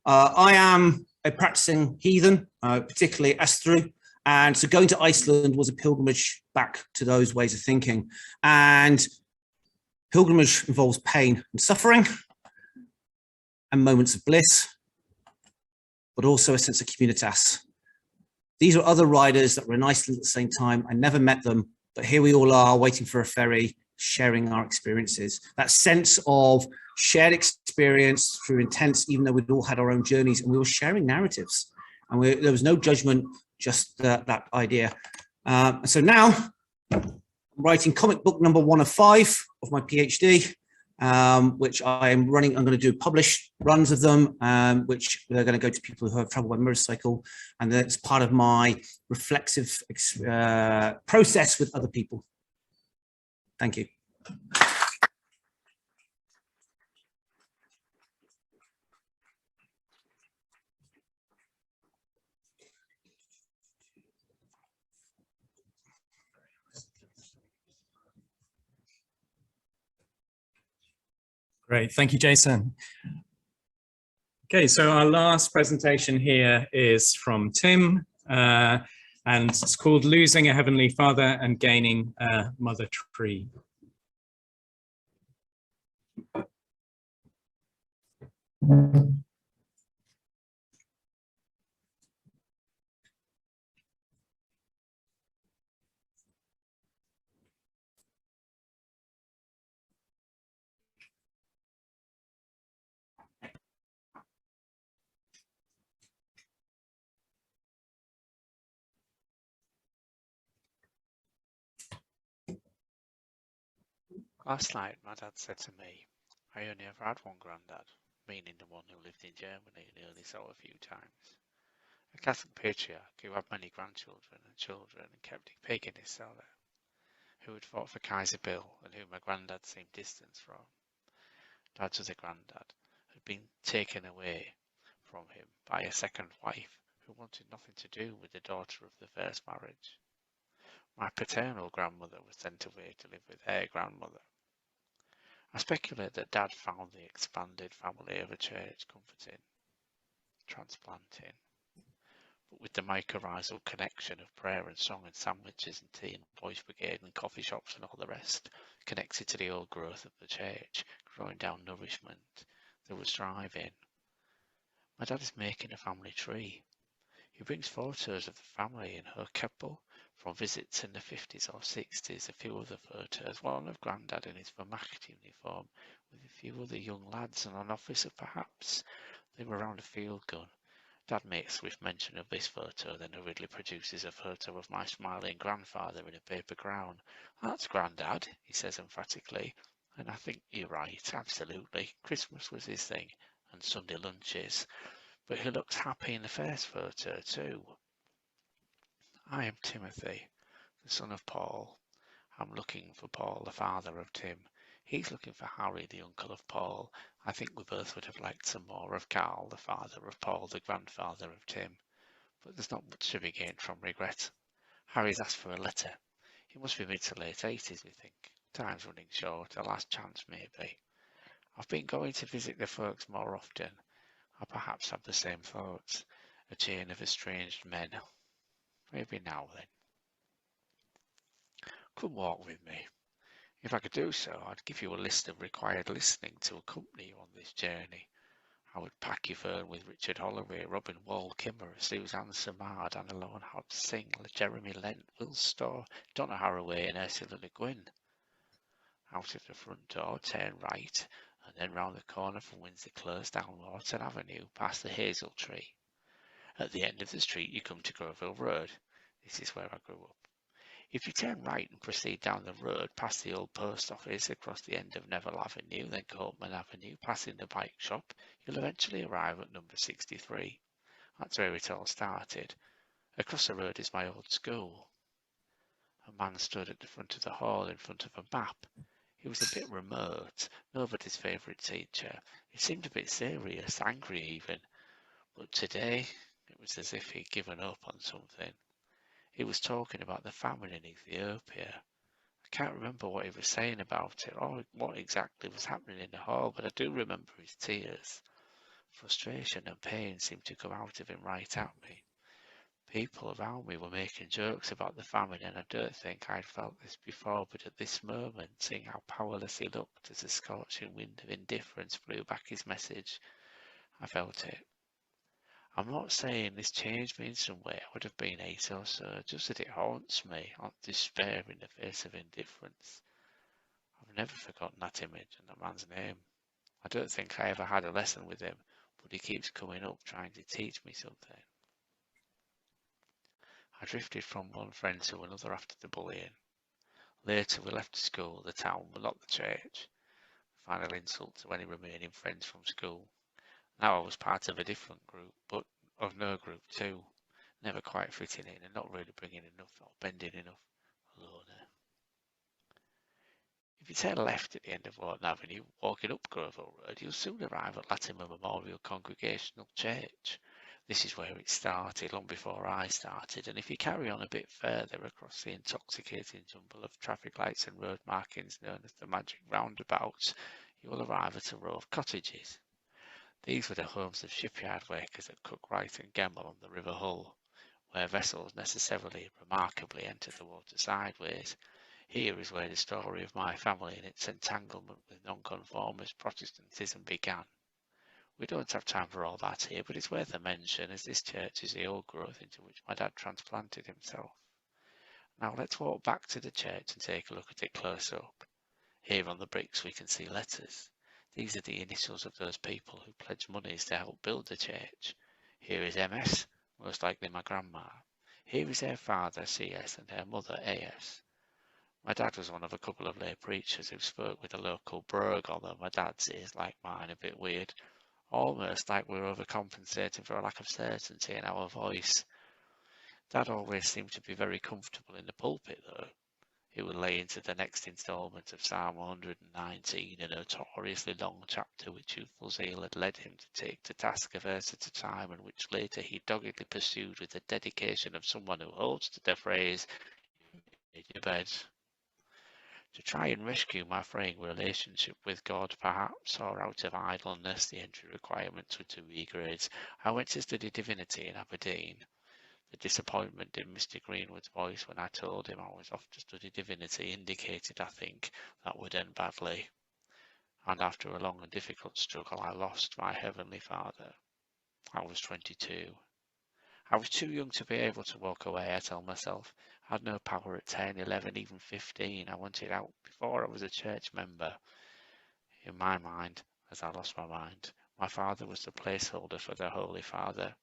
I am a practicing heathen, particularly Asthru, and so going to Iceland was a pilgrimage back to those ways of thinking. And pilgrimage involves pain and suffering and moments of bliss, but also a sense of communitas. These are other riders that were in Iceland at the same time. I never met them, but here we all are waiting for a ferry, sharing our experiences. That sense of shared experience through intense, even though we'd all had our own journeys, and we were sharing narratives, and there was no judgment, just that idea. So now I'm writing comic book number 1 of 5 of my PhD, which I'm running. I'm going to do published runs of them, which are going to go to people who have traveled by motorcycle, and that's part of my reflexive process with other people. Thank you. Great, thank you, Jason. Okay, so our last presentation here is from Tim, and it's called Losing a Heavenly Father and Gaining a Mother Tree. Last night, my dad said to me, I only ever had one granddad, meaning the one who lived in Germany and he only saw a few times. A Catholic patriarch who had many grandchildren and children and kept a pig in his cellar, who had fought for Kaiser Bill and whom my granddad seemed distant from. Dad's other granddad had been taken away from him by a second wife who wanted nothing to do with the daughter of the first marriage. My paternal grandmother was sent away to live with her grandmother. I speculate that Dad found the expanded family of a church comforting, transplanting, but with the mycorrhizal connection of prayer and song and sandwiches and tea and boys' brigade and coffee shops and all the rest, connected to the old growth of the church, growing down nourishment that was thriving. My dad is making a family tree. He brings photos of the family in her couple from visits in the 50s or 60s, a few other photos, one of Grandad in his Vermacht uniform, with a few other young lads and an officer perhaps. They were around a field gun. Dad makes swift mention of this photo, then hurriedly produces a photo of my smiling grandfather in a paper crown. That's Grandad, he says emphatically, and I think you're right, absolutely. Christmas was his thing, and Sunday lunches. But he looks happy in the first photo too. I am Timothy, the son of Paul. I'm looking for Paul, the father of Tim. He's looking for Harry, the uncle of Paul. I think we both would have liked some more of Carl, the father of Paul, the grandfather of Tim. But there's not much to be gained from regret. Harry's asked for a letter. He must be mid to late 80s, we think. Time's running short, a last chance maybe. I've been going to visit the folks more often. I perhaps have the same thoughts. A chain of estranged men. Maybe now then. Come walk with me. If I could do so, I'd give you a list of required listening to accompany you on this journey. I would pack you fern with Richard Holloway, Robin Wall, Kimmerer, Suzanne Samard, Anna Lone Hobbs, Singh, Jeremy Lent, Will Storr, Donna Haraway and Ursula Le Guin. Out of the front door, turn right, and then round the corner from Windsor Close down Wharton Avenue, past the hazel tree. At the end of the street you come to Groville Road. This is where I grew up. If you turn right and proceed down the road past the old post office across the end of Neville Avenue, then Copeman Avenue, passing the bike shop, you'll eventually arrive at number 63. That's where it all started. Across the road is my old school. A man stood at the front of the hall in front of a map. He was a bit remote, nobody's favourite teacher. He seemed a bit serious, angry even. But today, it was as if he'd given up on something. He was talking about the famine in Ethiopia. I can't remember what he was saying about it or what exactly was happening in the hall, but I do remember his tears. Frustration and pain seemed to come out of him right at me. People around me were making jokes about the famine, and I don't think I'd felt this before, but at this moment, seeing how powerless he looked as a scorching wind of indifference blew back his message, I felt it. I'm not saying this changed me in some way. I would have been 8 or so, just that it haunts me, despair in the face of indifference. I've never forgotten that image and that man's name. I don't think I ever had a lesson with him, but he keeps coming up trying to teach me something. I drifted from one friend to another after the bullying. Later we left school, the town, but not the church. Final insult to any remaining friends from school. Now I was part of a different group, but of no group too. Never quite fitting in and not really bringing enough or bending enough. A loner. If you turn left at the end of Wharton Avenue, walking up Groville Road, you'll soon arrive at Latimer Memorial Congregational Church. This is where it started, long before I started, and if you carry on a bit further across the intoxicating jumble of traffic lights and road markings known as the Magic Roundabout, you will arrive at a row of cottages. These were the homes of shipyard workers at Cookwright and Gemmell on the River Hull, where vessels necessarily and remarkably entered the water sideways. Here is where the story of my family and its entanglement with nonconformist Protestantism began. We don't have time for all that here, but it's worth a mention, as this church is the old growth into which my dad transplanted himself. Now let's walk back to the church and take a look at it close up. Here on the bricks we can see letters. These are the initials of those people who pledged monies to help build the church. Here is MS, most likely my grandma. Here is her father, CS, and her mother, AS. My dad was one of a couple of lay preachers who spoke with a local brogue, although my dad's is, like mine, a bit weird. Almost like we're overcompensating for a lack of certainty in our voice. Dad always seemed to be very comfortable in the pulpit, though. He would lay into the next instalment of Psalm 119, a notoriously long chapter which youthful zeal had led him to take to task a verse at a time, and which later he doggedly pursued with the dedication of someone who holds to the phrase, "In your bed." To try and rescue my fraying relationship with God, perhaps, or out of idleness, the entry requirements were 2 E grades, I went to study divinity in Aberdeen. The disappointment in Mr. Greenwood's voice when I told him I was off to study divinity indicated, I think, that would end badly. And after a long and difficult struggle, I lost my Heavenly Father. I was 22. I was too young to be able to walk away, I tell myself. I had no power at 10, 11, even 15. I wanted out before I was a church member. In my mind, as I lost my mind, my father was the placeholder for the Holy Father.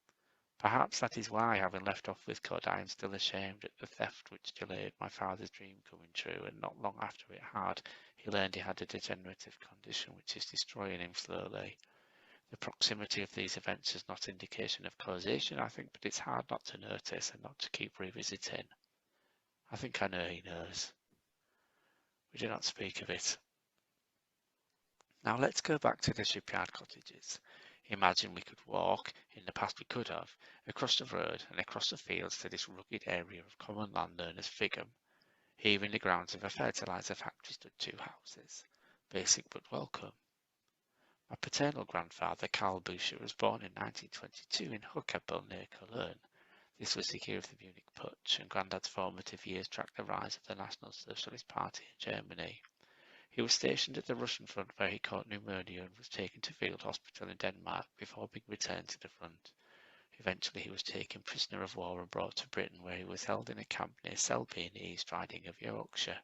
Perhaps that is why, having left off with cod, I am still ashamed at the theft which delayed my father's dream coming true, and not long after it had, he learned he had a degenerative condition which is destroying him slowly. The proximity of these events is not indication of causation, I think, but it's hard not to notice and not to keep revisiting. I think I know he knows. We do not speak of it. Now let's go back to the shipyard cottages. Imagine we could walk, in the past we could have, across the road and across the fields to this rugged area of common land known as Figham. Here in the grounds of a fertiliser factory stood 2 houses, basic but welcome. My paternal grandfather, Carl Buescher, was born in 1922 in Huckabel near Cologne. This was the year of the Munich Putsch, and Grandad's formative years tracked the rise of the National Socialist Party in Germany. He was stationed at the Russian front where he caught pneumonia and was taken to field hospital in Denmark before being returned to the front. Eventually he was taken prisoner of war and brought to Britain, where he was held in a camp near Selby in the East Riding of Yorkshire.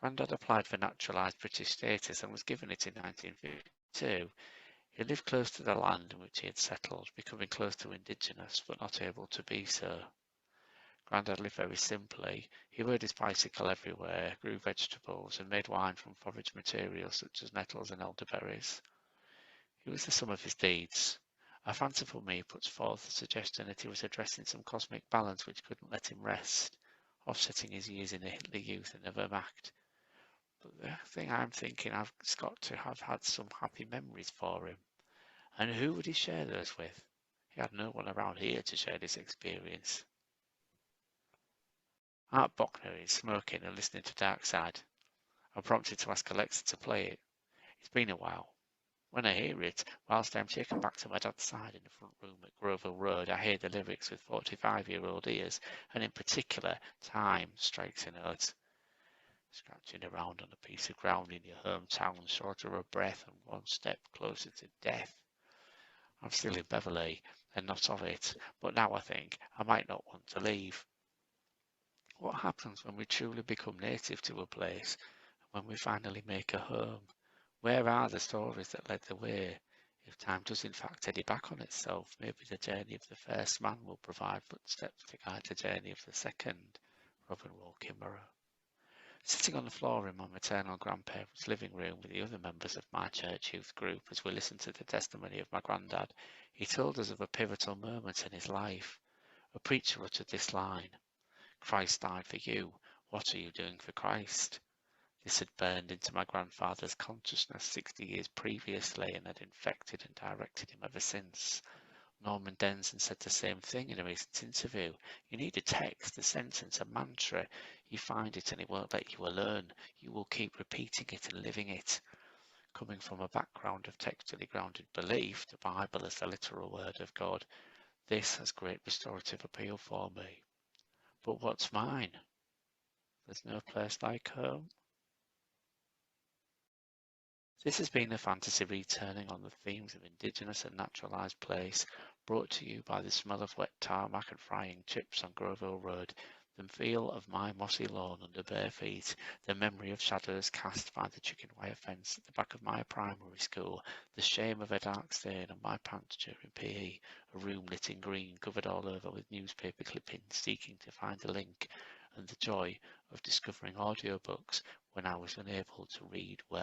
Grandad applied for naturalised British status and was given it in 1952. He lived close to the land in which he had settled, becoming close to indigenous but not able to be so. Grandad lived very simply. He rode his bicycle everywhere, grew vegetables, and made wine from forage materials such as nettles and elderberries. It was the sum of his deeds. A fanciful me puts forth the suggestion that he was addressing some cosmic balance which couldn't let him rest, offsetting his years in the Hitler Youth and the Wehrmacht. But the thing I'm thinking, I've got to have had some happy memories for him. And who would he share those with? He had no one around here to share this experience. Art Bochner is smoking and listening to Dark Side. I'm prompted to ask Alexa to play it. It's been a while. When I hear it, whilst I'm taken back to my dad's side in the front room at Groville Road, I hear the lyrics with 45-year-old ears, and in particular, time strikes a note. Scratching around on a piece of ground in your hometown, short of a breath and one step closer to death. I'm still in Beverley, and not of it, but now I think I might not want to leave. What happens when we truly become native to a place, and when we finally make a home? Where are the stories that led the way? If time does in fact eddy back on itself, maybe the journey of the first man will provide footsteps to guide the journey of the second. Robin Wall Kimmerer. Sitting on the floor in my maternal grandparents' living room with the other members of my church youth group as we listened to the testimony of my granddad, he told us of a pivotal moment in his life. A preacher uttered this line: "Christ died for you. What are you doing for Christ?" This had burned into my grandfather's consciousness 60 years previously and had infected and directed him ever since. Norman Denson said the same thing in a recent interview. You need a text, a sentence, a mantra. You find it and it won't let you alone. You will keep repeating it and living it. Coming from a background of textually grounded belief, the Bible as the literal word of God, this has great restorative appeal for me. But what's mine? There's no place like home. This has been a fantasy returning on the themes of indigenous and naturalised place, brought to you by the smell of wet tarmac and frying chips on Groville Road, the feel of my mossy lawn under bare feet, the memory of shadows cast by the chicken wire fence at the back of my primary school, the shame of a dark stain on my pants during PE, a room lit in green covered all over with newspaper clippings seeking to find a link, and the joy of discovering audiobooks when I was unable to read well.